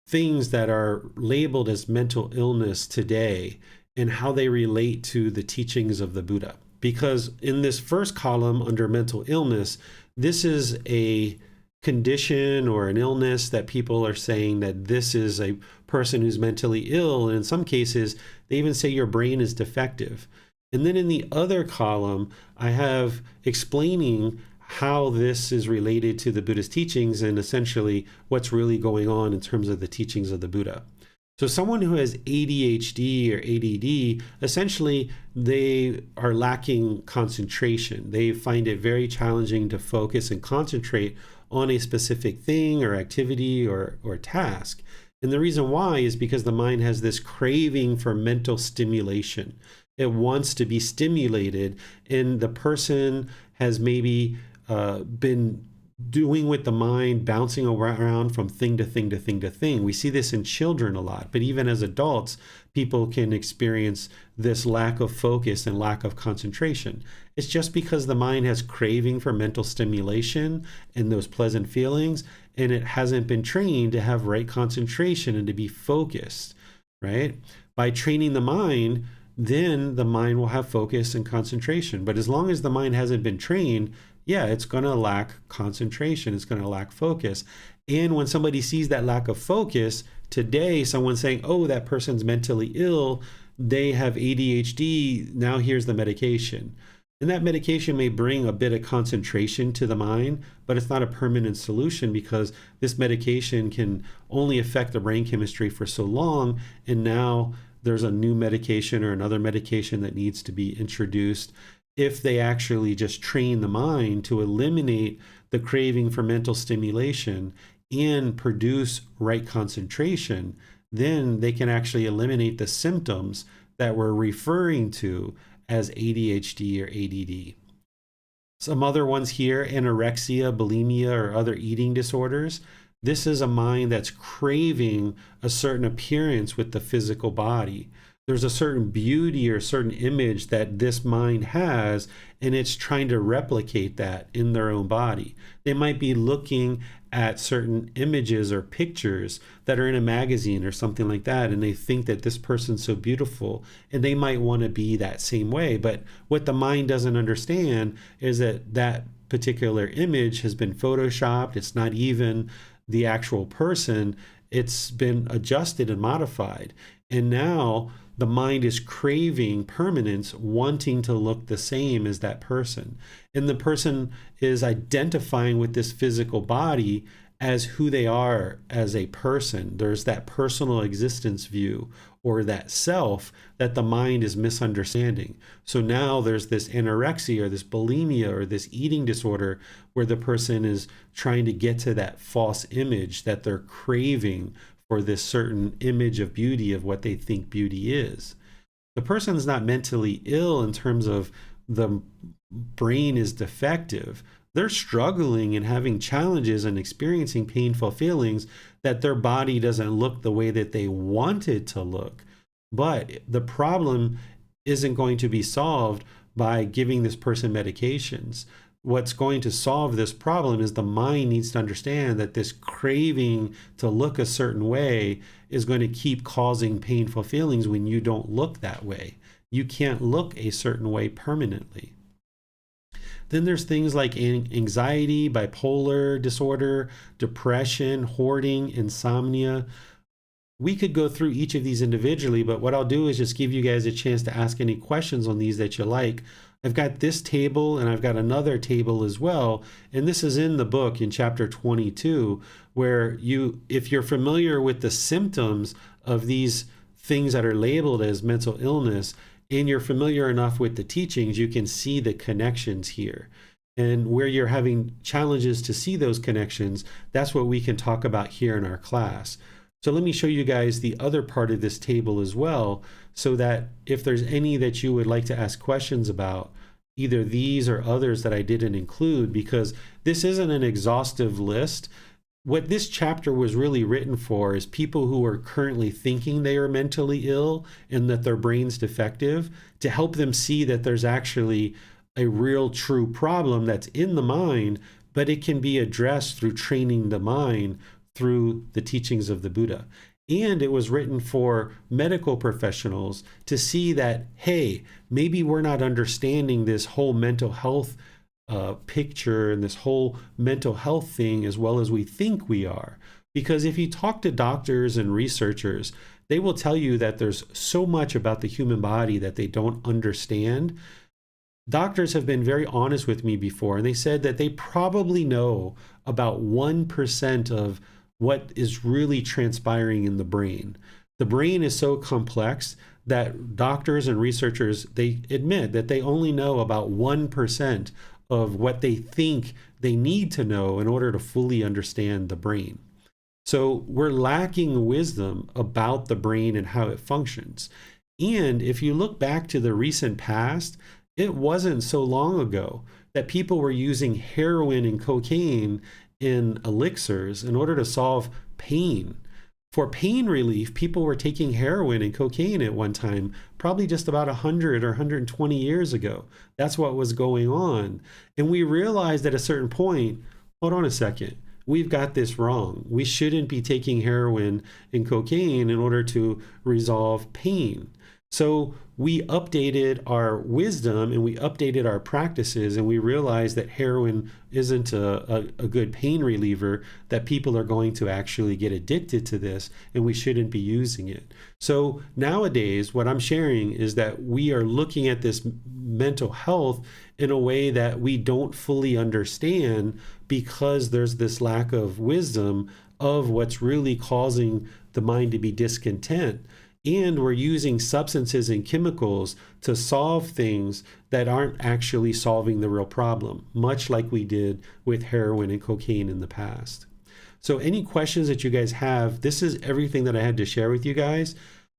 things that are labeled as mental illness today and how they relate to the teachings of the Buddha. Because in this first column under mental illness, this is a condition or an illness that people are saying that this is a person who's mentally ill. And in some cases, they even say your brain is defective. And then in the other column, I have explaining how this is related to the Buddhist teachings and essentially what's really going on in terms of the teachings of the Buddha. So someone who has ADHD or ADD, essentially they are lacking concentration. They find it very challenging to focus and concentrate on a specific thing or activity or task. And the reason why is because the mind has this craving for mental stimulation. It wants to be stimulated, and the person has maybe been doing with the mind, bouncing around from thing to thing to thing to thing. We see this in children a lot, but even as adults, people can experience this lack of focus and lack of concentration. It's just because the mind has craving for mental stimulation and those pleasant feelings, and it hasn't been trained to have right concentration and to be focused, right? By training the mind, then the mind will have focus and concentration. But as long as the mind hasn't been trained, yeah, it's going to lack concentration. It's going to lack focus. And when somebody sees that lack of focus, today, someone's saying, oh, that person's mentally ill, they have ADHD, now here's the medication. And that medication may bring a bit of concentration to the mind, but it's not a permanent solution because this medication can only affect the brain chemistry for so long. And now there's a new medication or another medication that needs to be introduced. If they actually just train the mind to eliminate the craving for mental stimulation and produce right concentration, then they can actually eliminate the symptoms that we're referring to as ADHD or ADD. Some other ones here, anorexia, bulimia, or other eating disorders. This is a mind that's craving a certain appearance with the physical body. There's a certain beauty or certain image that this mind has, and it's trying to replicate that in their own body. They might be looking at certain images or pictures that are in a magazine or something like that, and they think that this person's so beautiful, and they might want to be that same way. But what the mind doesn't understand is that that particular image has been photoshopped. It's not even the actual person. It's been adjusted and modified. And now the mind is craving permanence, wanting to look the same as that person. And the person is identifying with this physical body as who they are as a person. There's that personal existence view or that self that the mind is misunderstanding. So now there's this anorexia or this bulimia or this eating disorder where the person is trying to get to that false image that they're craving for this certain image of beauty of what they think beauty is. The person's not mentally ill in terms of the brain is defective. They're struggling and having challenges and experiencing painful feelings that their body doesn't look the way that they want it to look. But the problem isn't going to be solved by giving this person medications. What's going to solve this problem is the mind needs to understand that this craving to look a certain way is going to keep causing painful feelings when you don't look that way. You can't look a certain way permanently. Then there's things like anxiety, bipolar disorder, depression, hoarding, insomnia. We could go through each of these individually, but what I'll do is just give you guys a chance to ask any questions on these that you like. I've got this table and I've got another table as well. And this is in the book in chapter 22, where if you're familiar with the symptoms of these things that are labeled as mental illness, and you're familiar enough with the teachings, you can see the connections here. And where you're having challenges to see those connections, that's what we can talk about here in our class. So let me show you guys the other part of this table as well, so that if there's any that you would like to ask questions about, either these or others that I didn't include, because this isn't an exhaustive list. What this chapter was really written for is people who are currently thinking they are mentally ill and that their brain's defective, to help them see that there's actually a real true problem that's in the mind, but it can be addressed through training the mind through the teachings of the Buddha. And it was written for medical professionals to see that, hey, maybe we're not understanding this whole mental health picture and this whole mental health thing as well as we think we are. Because if you talk to doctors and researchers, they will tell you that there's so much about the human body that they don't understand. Doctors have been very honest with me before, and they said that they probably know about 1% of what is really transpiring in the brain. The brain is so complex that doctors and researchers, they admit that they only know about 1% of what they think they need to know in order to fully understand the brain. So we're lacking wisdom about the brain and how it functions. And if you look back to the recent past, it wasn't so long ago that people were using heroin and cocaine in elixirs in order to solve pain. For pain relief, people were taking heroin and cocaine at one time, probably just about 100 or 120 years ago. That's what was going on. And we realized at a certain point, hold on a second, we've got this wrong. We shouldn't be taking heroin and cocaine in order to resolve pain. So we updated our wisdom and we updated our practices, and we realized that heroin isn't a good pain reliever, that people are going to actually get addicted to this, and we shouldn't be using it. So nowadays, what I'm sharing is that we are looking at this mental health in a way that we don't fully understand, because there's this lack of wisdom of what's really causing the mind to be discontent. And we're using substances and chemicals to solve things that aren't actually solving the real problem, much like we did with heroin and cocaine in the past. So any questions that you guys have, this is everything that I had to share with you guys.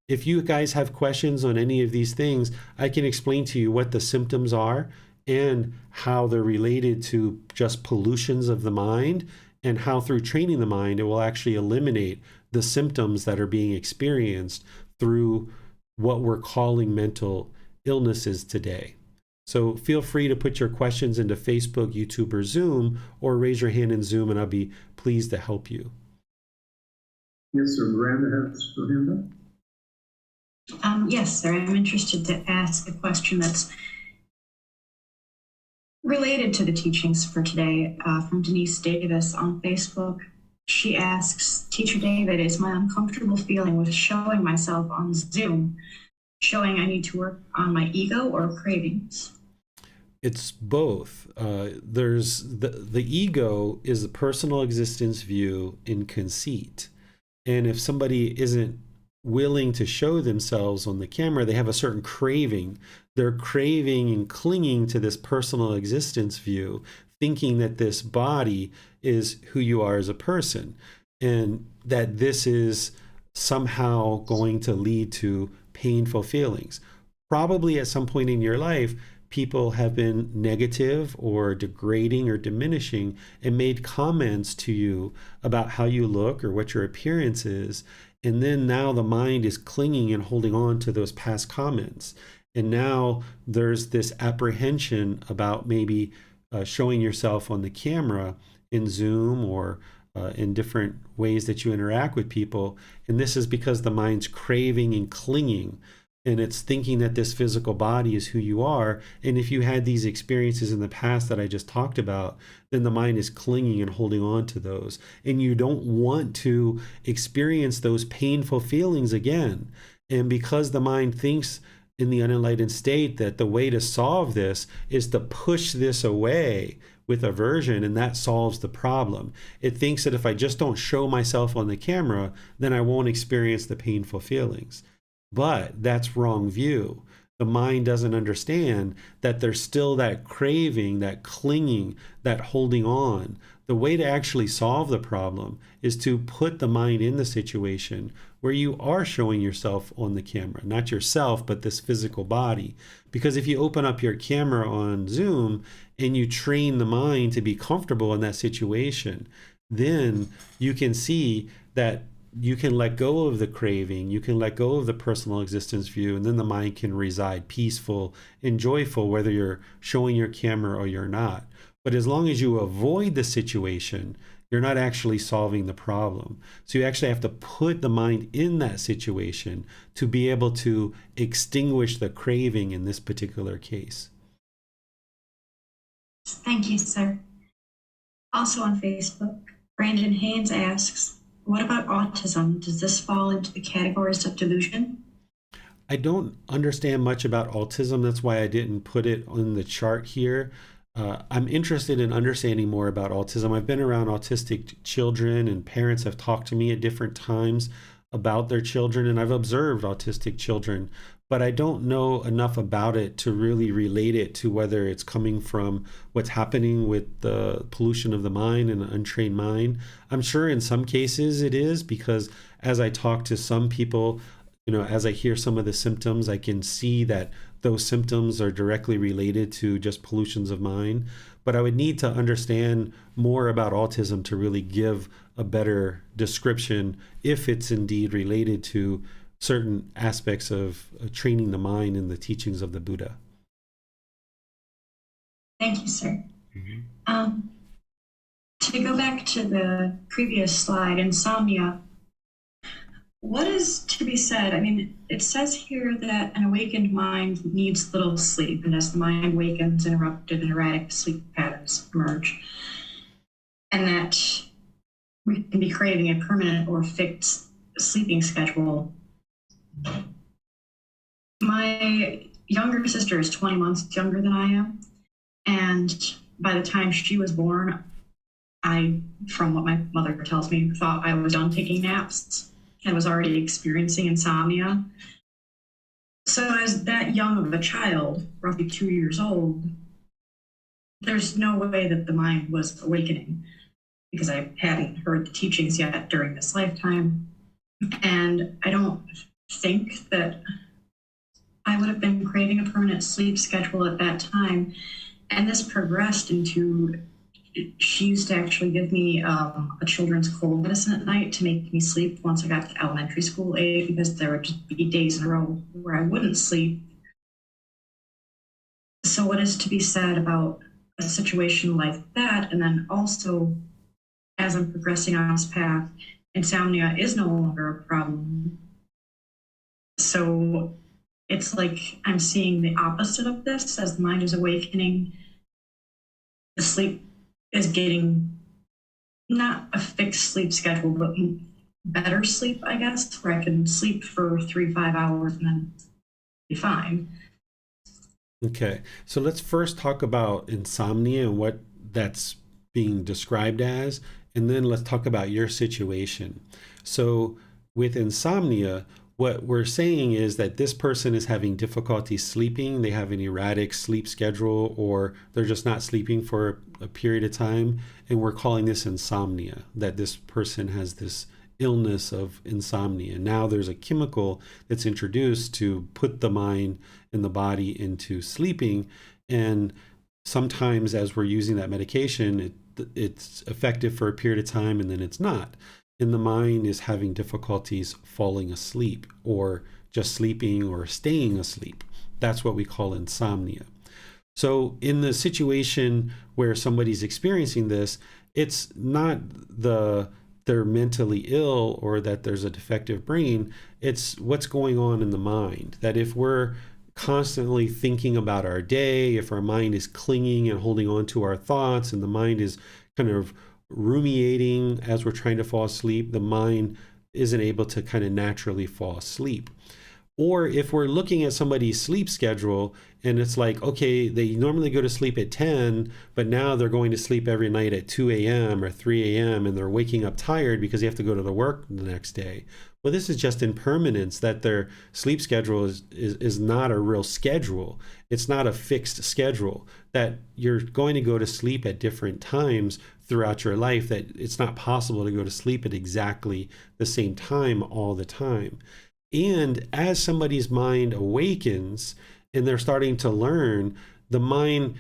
If you guys have questions on any of these things, I can explain to you what the symptoms are and how they're related to just pollutions of the mind, and how through training the mind, it will actually eliminate the symptoms that are being experienced through what we're calling mental illnesses today. So feel free to put your questions into Facebook, YouTube, or Zoom, or raise your hand in Zoom, and I'll be pleased to help you. Yes, sir. Miranda has her hand up. Yes, sir. I'm interested to ask a question that's related to the teachings for today, from Denise Davis on Facebook. She asks, Teacher David, is my uncomfortable feeling with showing myself on Zoom showing I need to work on my ego or cravings? It's both. There's the ego is a personal existence view in conceit. And if somebody isn't willing to show themselves on the camera, they have a certain craving. They're craving and clinging to this personal existence view, thinking that this body is who you are as a person, and that this is somehow going to lead to painful feelings. Probably at some point in your life, people have been negative or degrading or diminishing and made comments to you about how you look or what your appearance is. And then now the mind is clinging and holding on to those past comments. And now there's this apprehension about maybe showing yourself on the camera in Zoom or in different ways that you interact with people. And this is because the mind's craving and clinging, and it's thinking that this physical body is who you are. And if you had these experiences in the past that I just talked about, then the mind is clinging and holding on to those. And you don't want to experience those painful feelings again. And because the mind thinks in the unenlightened state that the way to solve this is to push this away with aversion, and that solves the problem. It thinks that if I just don't show myself on the camera, then I won't experience the painful feelings. But that's wrong view. The mind doesn't understand that there's still that craving, that clinging, that holding on. The way to actually solve the problem is to put the mind in the situation where you are showing yourself on the camera, not yourself, but this physical body. Because if you open up your camera on Zoom and you train the mind to be comfortable in that situation, then you can see that you can let go of the craving, you can let go of the personal existence view, and then the mind can reside peaceful and joyful, whether you're showing your camera or you're not. But as long as you avoid the situation, you're not actually solving the problem. So you actually have to put the mind in that situation to be able to extinguish the craving in this particular case. Thank you, sir. Also on Facebook, Brandon Haynes asks, what about autism? Does this fall into the categories of delusion? I don't understand much about autism. That's why I didn't put it on the chart here. I'm interested in understanding more about autism. I've been around autistic children, and parents have talked to me at different times about their children, and I've observed autistic children, but I don't know enough about it to really relate it to whether it's coming from what's happening with the pollution of the mind and the untrained mind. I'm sure in some cases it is, because as I talk to some people, as I hear some of the symptoms, I can see that those symptoms are directly related to just pollutions of mind. But I would need to understand more about autism to really give a better description if it's indeed related to certain aspects of training the mind in the teachings of the Buddha. Thank you, sir. To go back to the previous slide, insomnia, what is to be said? I mean, it says here that an awakened mind needs little sleep, and as the mind wakens, interrupted and erratic sleep patterns emerge, and that we can be craving a permanent or fixed sleeping schedule. My younger sister is 20 months younger than I am, and by the time she was born, I, from what my mother tells me, thought I was done taking naps. I was already experiencing insomnia. So as that young of a child, roughly 2 years old, there's no way that the mind was awakening, because I hadn't heard the teachings yet during this lifetime. And I don't think that I would have been craving a permanent sleep schedule at that time. And this progressed into, she used to actually give me a children's cold medicine at night to make me sleep once I got to elementary school age, because there would just be days in a row where I wouldn't sleep. So what is to be said about a situation like that? And then also, as I'm progressing on this path, insomnia is no longer a problem. So it's like I'm seeing the opposite of this. As the mind is awakening, the sleep is getting not a fixed sleep schedule, but better sleep, I guess, where I can sleep for 3-5 hours and then be fine. Okay, so let's first talk about insomnia and what that's being described as, and then let's talk about your situation. So with insomnia, what we're saying is that this person is having difficulty sleeping. They have an erratic sleep schedule, or they're just not sleeping for a period of time. And we're calling this insomnia, that this person has this illness of insomnia. Now there's a chemical that's introduced to put the mind and the body into sleeping. And sometimes as we're using that medication, it's effective for a period of time and then it's not. And the mind is having difficulties falling asleep, or just sleeping, or staying asleep. That's what we call insomnia. So in the situation where somebody's experiencing this, it's not they're mentally ill or that there's a defective brain. It's what's going on in the mind. That if we're constantly thinking about our day, if our mind is clinging and holding on to our thoughts, and the mind is kind of ruminating as we're trying to fall asleep, the mind isn't able to kind of naturally fall asleep. Or if we're looking at somebody's sleep schedule and it's like, okay, they normally go to sleep at 10, but now they're going to sleep every night at 2 a.m. or 3 a.m. and they're waking up tired because they have to go to the work the next day. Well, this is just impermanence, that their sleep schedule is not a real schedule. It's not a fixed schedule, that you're going to go to sleep at different times throughout your life, that it's not possible to go to sleep at exactly the same time all the time. And as somebody's mind awakens and they're starting to learn, the mind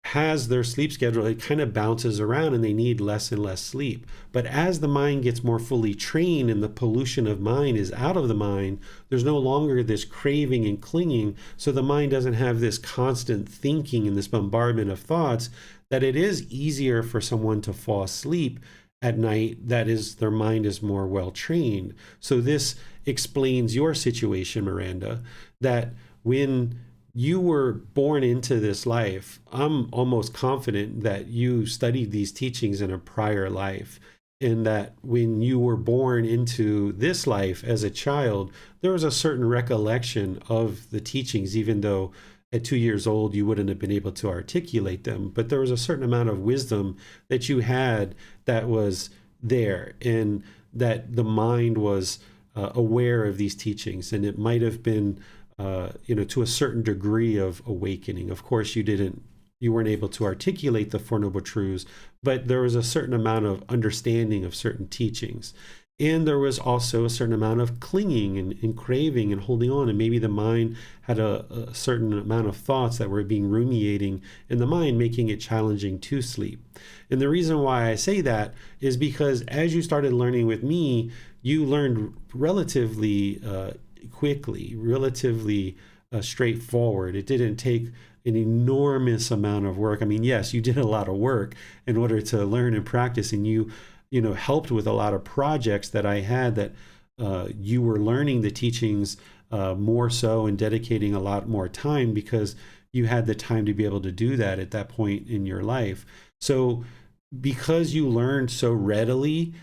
has their sleep schedule, it kind of bounces around and they need less and less sleep. But as the mind gets more fully trained and the pollution of mind is out of the mind, there's no longer this craving and clinging. So the mind doesn't have this constant thinking and this bombardment of thoughts, that it is easier for someone to fall asleep at night. That is, their mind is more well trained. So this explains your situation, Miranda, that when you were born into this life, I'm almost confident that you studied these teachings in a prior life, and that when you were born into this life as a child, there was a certain recollection of the teachings, even though at 2 years old you wouldn't have been able to articulate them, but there was a certain amount of wisdom that you had that was there, and that the mind was aware of these teachings, and it might have been to a certain degree of awakening. Of course, you weren't able to articulate the Four Noble Truths, but there was a certain amount of understanding of certain teachings. And there was also a certain amount of clinging and craving and holding on. And maybe the mind had a certain amount of thoughts that were being ruminating in the mind, making it challenging to sleep. And the reason why I say that is because as you started learning with me, you learned relatively quickly, relatively straightforward. It didn't take an enormous amount of work. I mean, yes, you did a lot of work in order to learn and practice, and you helped with a lot of projects that I had, that you were learning the teachings more so and dedicating a lot more time because you had the time to be able to do that at that point in your life. So because you learned so readily,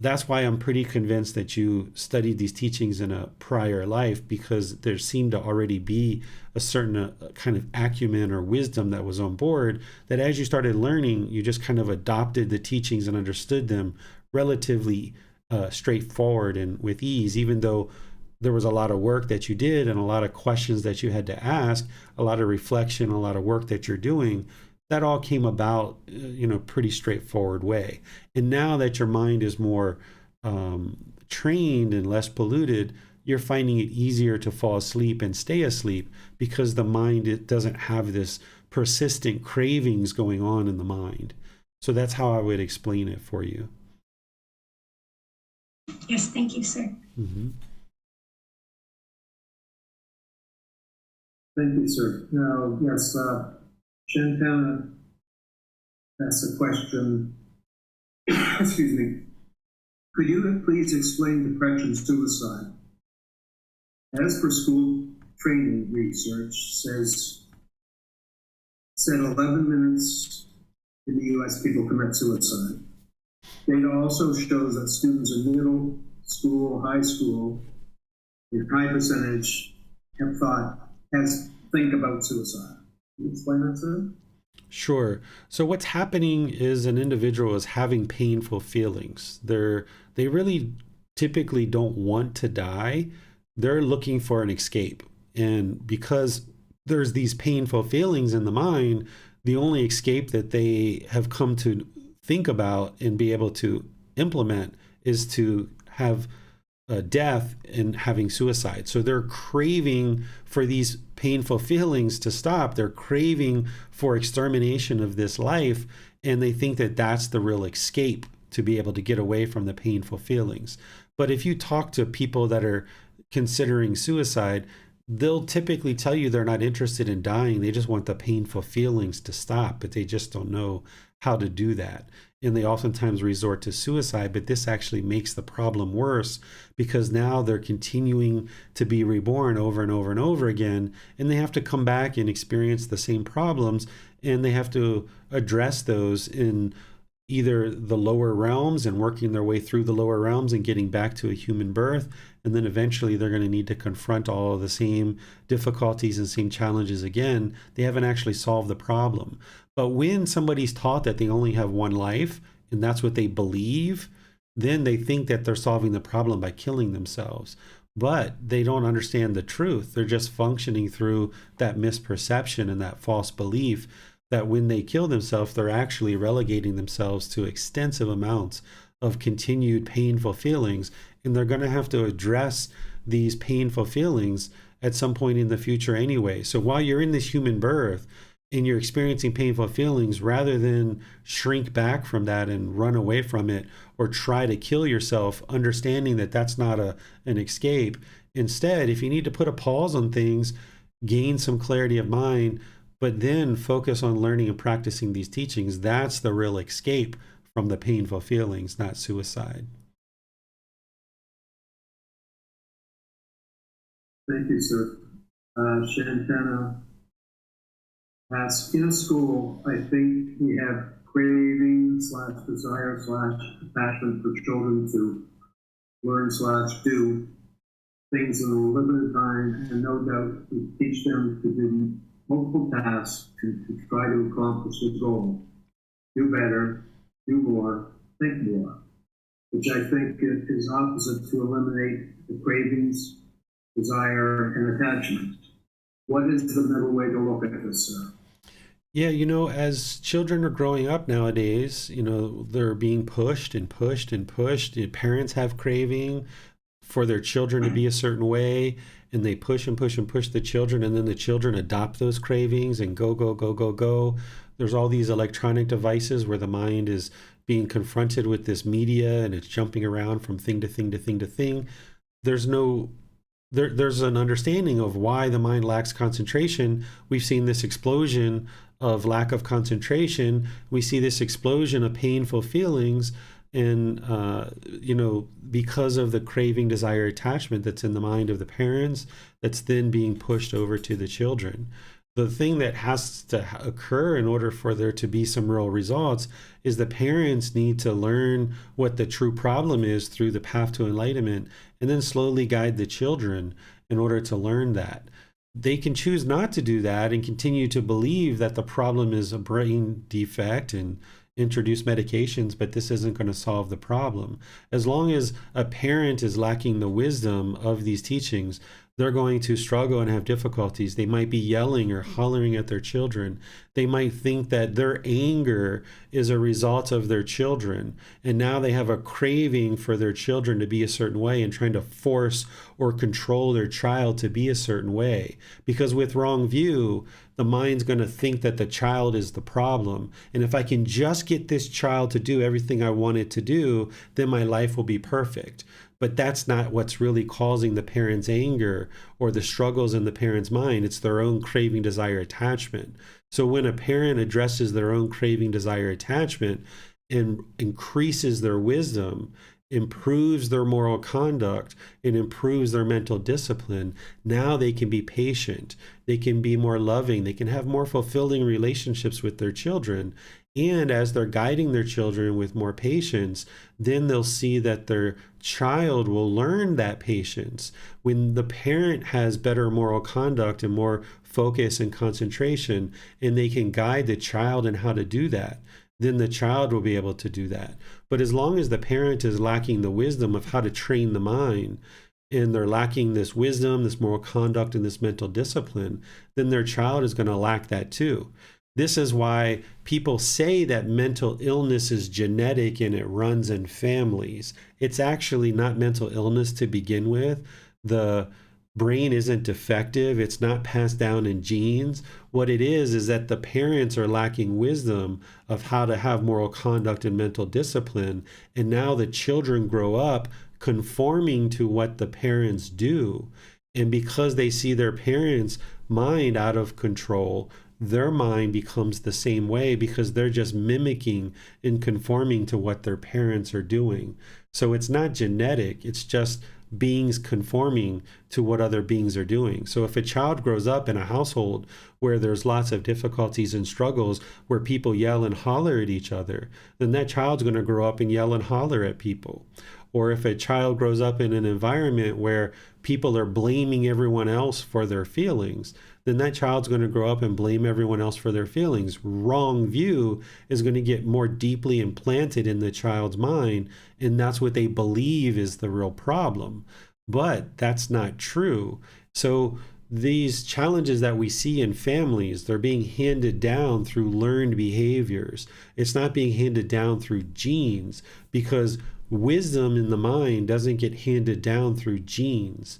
that's why I'm pretty convinced that you studied these teachings in a prior life, because there seemed to already be a certain kind of acumen or wisdom that was on board, that as you started learning, you just kind of adopted the teachings and understood them relatively straightforward and with ease, even though there was a lot of work that you did and a lot of questions that you had to ask, a lot of reflection, a lot of work that you're doing. That all came about, pretty straightforward way. And now that your mind is more trained and less polluted, you're finding it easier to fall asleep and stay asleep because the mind, it doesn't have this persistent cravings going on in the mind. So that's how I would explain it for you. Yes, thank you, sir. Mm-hmm. Thank you, sir. Now, yes, Shantan asked a question. Excuse me. Could you please explain depression suicide? As per school training research said 11 minutes in the U.S. people commit suicide. Data also shows that students in middle school, high school, a high percentage think about suicide. Can you explain that, sir? Sure. So what's happening is an individual is having painful feelings. They really typically don't want to die. They're looking for an escape. And because there's these painful feelings in the mind, the only escape that they have come to think about and be able to implement is to have death and having suicide. So they're craving for these painful feelings to stop. They're craving for extermination of this life, and they think that that's the real escape to be able to get away from the painful feelings. But if you talk to people that are considering suicide, they'll typically tell you they're not interested in dying. They just want the painful feelings to stop, but they just don't know how to do that. And they oftentimes resort to suicide, but this actually makes the problem worse because now they're continuing to be reborn over and over and over again, and they have to come back and experience the same problems, and they have to address those in either the lower realms and working their way through the lower realms and getting back to a human birth. And then eventually they're going to need to confront all of the same difficulties and same challenges again. They haven't actually solved the problem. But when somebody's taught that they only have one life, and that's what they believe, then they think that they're solving the problem by killing themselves. But they don't understand the truth. They're just functioning through that misperception and that false belief that when they kill themselves, they're actually relegating themselves to extensive amounts of continued painful feelings. And they're going to have to address these painful feelings at some point in the future anyway. So while you're in this human birth and you're experiencing painful feelings, rather than shrink back from that and run away from it or try to kill yourself, understanding that that's not an escape. Instead, if you need to put a pause on things, gain some clarity of mind, but then focus on learning and practicing these teachings, that's the real escape from the painful feelings, not suicide. Thank you, sir. Shantana asks, in a school, I think we have craving / desire / attachment for children to learn / do things in a limited time, and no doubt we teach them to do multiple tasks to try to accomplish the goal. Do better, do more, think more, which I think is opposite to eliminate the cravings, desire, and attachment. What is the middle way to look at this, sir? Yeah, as children are growing up nowadays, they're being pushed and pushed and pushed. Parents have craving for their children to be a certain way, and they push and push and push the children, and then the children adopt those cravings and go, go, go, go, go. There's all these electronic devices where the mind is being confronted with this media and it's jumping around from thing to thing to thing to thing. There's an understanding of why the mind lacks concentration. We've seen this explosion of lack of concentration. We see this explosion of painful feelings, and because of the craving, desire, attachment that's in the mind of the parents, that's then being pushed over to the children. The thing that has to occur in order for there to be some real results is the parents need to learn what the true problem is through the path to enlightenment, and then slowly guide the children in order to learn that. They can choose not to do that and continue to believe that the problem is a brain defect and introduce medications, but this isn't going to solve the problem. As long as a parent is lacking the wisdom of these teachings, they're going to struggle and have difficulties. They might be yelling or hollering at their children. They might think that their anger is a result of their children, and now they have a craving for their children to be a certain way and trying to force or control their child to be a certain way. Because with wrong view, the mind's going to think that the child is the problem. And if I can just get this child to do everything I want it to do, then my life will be perfect. But that's not what's really causing the parent's anger or the struggles in the parent's mind. It's their own craving, desire, attachment. So when a parent addresses their own craving, desire, attachment and increases their wisdom, improves their moral conduct, and improves their mental discipline, now they can be patient. They can be more loving. They can have more fulfilling relationships with their children. And as they're guiding their children with more patience, then they'll see that their child will learn that patience. When the parent has better moral conduct and more focus and concentration, and they can guide the child in how to do that, then the child will be able to do that. But as long as the parent is lacking the wisdom of how to train the mind, and they're lacking this wisdom, this moral conduct, and this mental discipline, then their child is going to lack that too. This is why people say that mental illness is genetic and it runs in families. It's actually not mental illness to begin with. The brain isn't defective. It's not passed down in genes. What it is that the parents are lacking wisdom of how to have moral conduct and mental discipline. And now the children grow up conforming to what the parents do. And because they see their parents' mind out of control, their mind becomes the same way because they're just mimicking and conforming to what their parents are doing. So it's not genetic. It's just beings conforming to what other beings are doing. So if a child grows up in a household where there's lots of difficulties and struggles, where people yell and holler at each other, then that child's going to grow up and yell and holler at people. Or if a child grows up in an environment where people are blaming everyone else for their feelings, then that child's going to grow up and blame everyone else for their feelings. Wrong view is going to get more deeply implanted in the child's mind, and that's what they believe is the real problem. But that's not true. So these challenges that we see in families, they're being handed down through learned behaviors. It's not being handed down through genes, because wisdom in the mind doesn't get handed down through genes.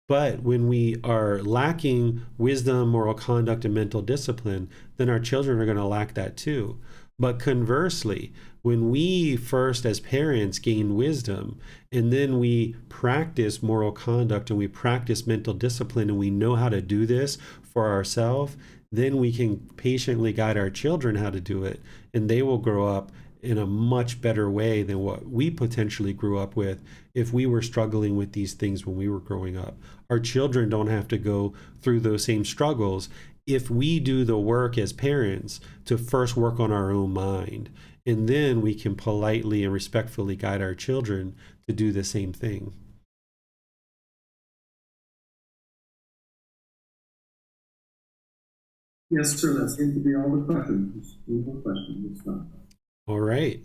But when we are lacking wisdom, moral conduct, and mental discipline, then our children are going to lack that too. But conversely, when we first as parents gain wisdom, and then we practice moral conduct and we practice mental discipline, and we know how to do this for ourselves, then we can patiently guide our children how to do it, and they will grow up in a much better way than what we potentially grew up with if we were struggling with these things when we were growing up. Our children don't have to go through those same struggles if we do the work as parents to first work on our own mind. And then we can politely and respectfully guide our children to do the same thing. Yes, sir. That seems to be all the questions. No more questions. It's done. All right.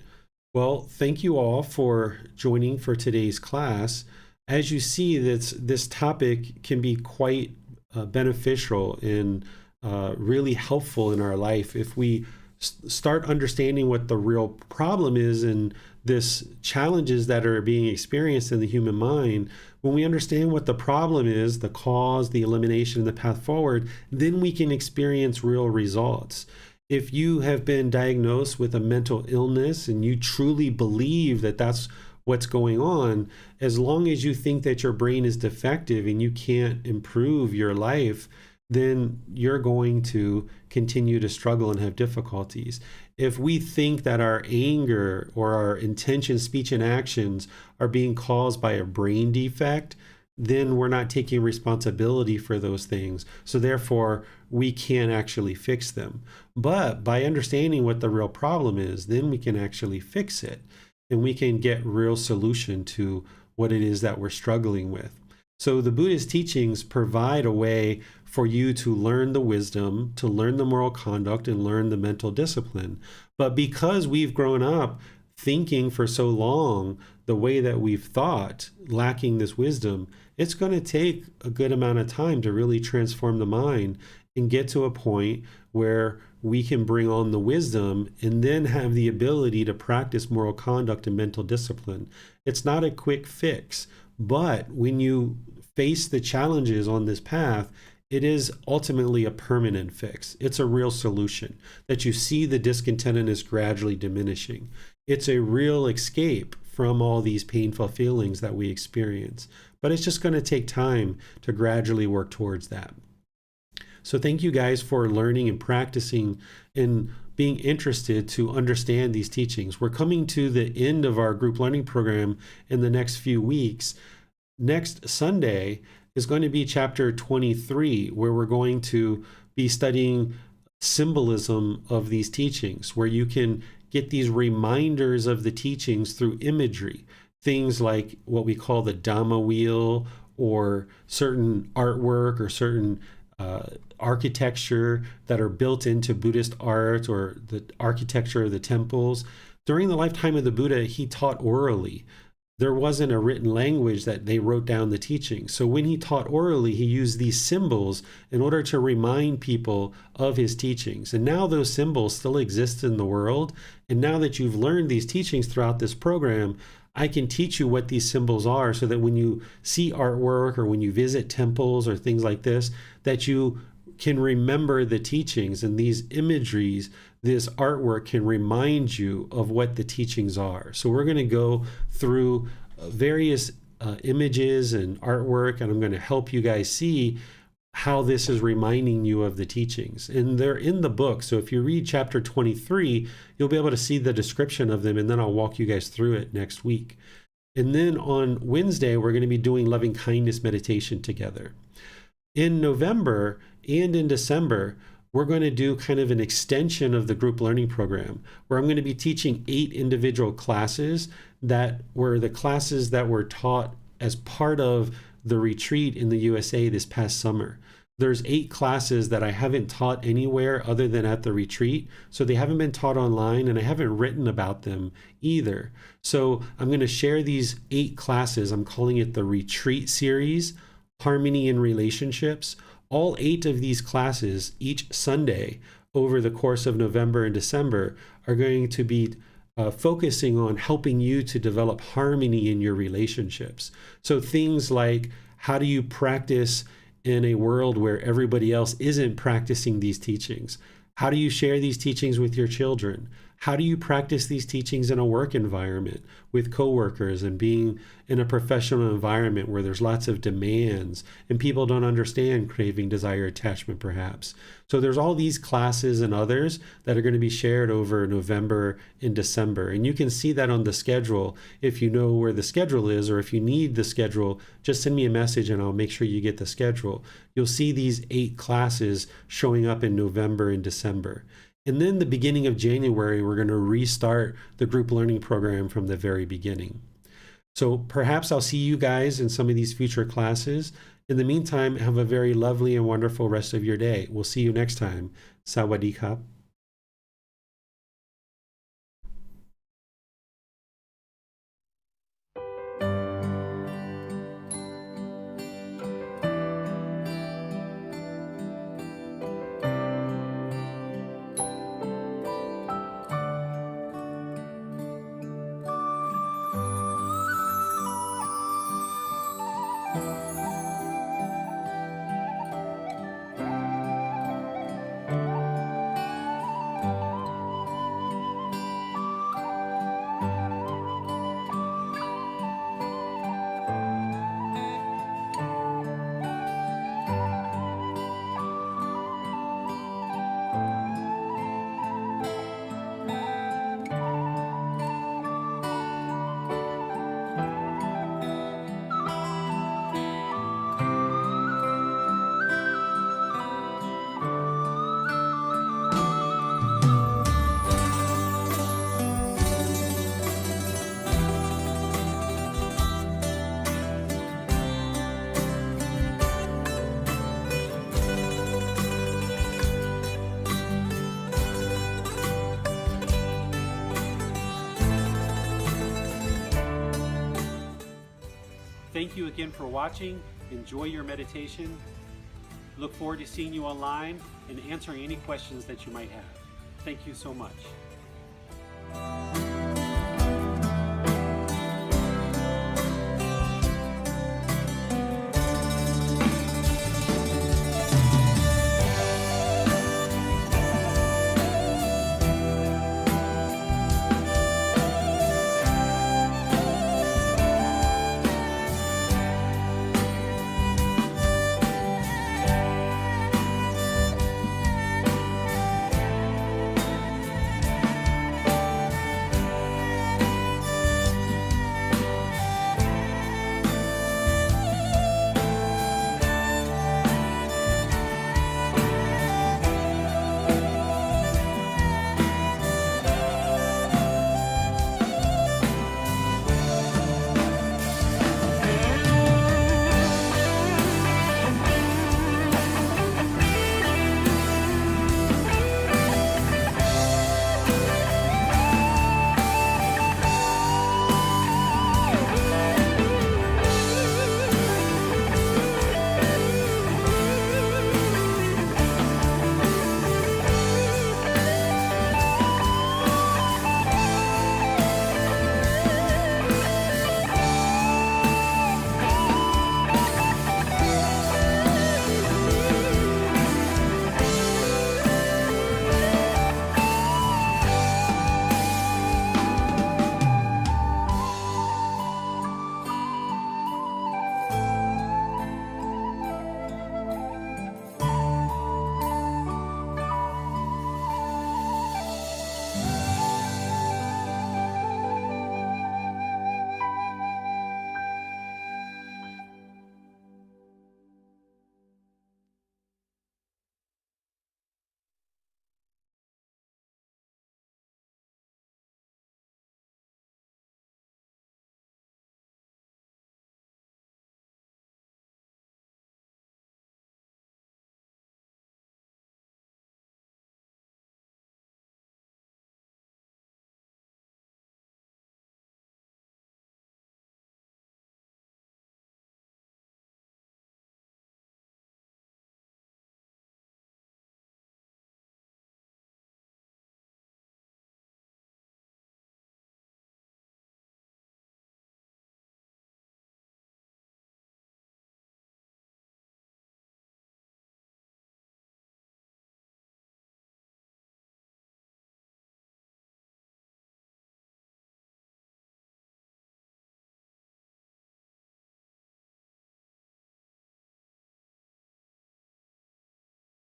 Well, thank you all for joining for today's class. As you see, this topic can be quite beneficial and really helpful in our life if we start understanding what the real problem is and this challenges that are being experienced in the human mind. When we understand what the problem is, the cause, the elimination, and the path forward, then we can experience real results. If you have been diagnosed with a mental illness and you truly believe that that's what's going on, as long as you think that your brain is defective and you can't improve your life, then you're going to continue to struggle and have difficulties. If we think that our anger or our intention, speech, and actions are being caused by a brain defect, then we're not taking responsibility for those things. So therefore, we can't actually fix them. But by understanding what the real problem is, then we can actually fix it. And we can get real solution to what it is that we're struggling with. So the Buddhist teachings provide a way for you to learn the wisdom, to learn the moral conduct, and learn the mental discipline. But because we've grown up thinking for so long the way that we've thought, lacking this wisdom, it's going to take a good amount of time to really transform the mind and get to a point where we can bring on the wisdom and then have the ability to practice moral conduct and mental discipline. It's not a quick fix, but when you face the challenges on this path, it is ultimately a permanent fix. It's a real solution that you see the discontent is gradually diminishing. It's a real escape from all these painful feelings that we experience. But it's just going to take time to gradually work towards that. So thank you guys for learning and practicing and being interested to understand these teachings. We're coming to the end of our group learning program in the next few weeks. Next Sunday is going to be chapter 23, where we're going to be studying symbolism of these teachings, where you can get these reminders of the teachings through imagery. Things like what we call the Dhamma wheel, or certain artwork or certain architecture that are built into Buddhist art, or the architecture of the temples. During the lifetime of the Buddha, he taught orally. There wasn't a written language that they wrote down the teachings. So when he taught orally, he used these symbols in order to remind people of his teachings. And now those symbols still exist in the world. And now that you've learned these teachings throughout this program, I can teach you what these symbols are so that when you see artwork or when you visit temples or things like this, that you can remember the teachings, and these imageries, this artwork can remind you of what the teachings are. So we're going to go through various images and artwork, and I'm going to help you guys see how this is reminding you of the teachings. And they're in the book. So if you read chapter 23, you'll be able to see the description of them, and then I'll walk you guys through it next week. And then on Wednesday, we're going to be doing loving kindness meditation together. In November and in December, we're going to do kind of an extension of the group learning program where I'm going to be teaching 8 individual classes that were the classes that were taught as part of the retreat in the USA this past summer. There's 8 classes that I haven't taught anywhere other than at the retreat. So they haven't been taught online, and I haven't written about them either. So I'm going to share these 8 classes. I'm calling it the Retreat Series, Harmony in Relationships. All 8 of these classes each Sunday over the course of November and December are going to be focusing on helping you to develop harmony in your relationships. So things like, how do you practice in a world where everybody else isn't practicing these teachings? How do you share these teachings with your children? How do you practice these teachings in a work environment with coworkers and being in a professional environment where there's lots of demands and people don't understand craving, desire, attachment, perhaps? So there's all these classes and others that are going to be shared over November and December. And you can see that on the schedule. If you know where the schedule is, or if you need the schedule, just send me a message and I'll make sure you get the schedule. You'll see these 8 classes showing up in November and December. And then the beginning of January, we're going to restart the group learning program from the very beginning. So perhaps I'll see you guys in some of these future classes. In the meantime, have a very lovely and wonderful rest of your day. We'll see you next time. Sawadee Kap. Thank you again for watching. Enjoy your meditation. Look forward to seeing you online and answering any questions that you might have. Thank you so much.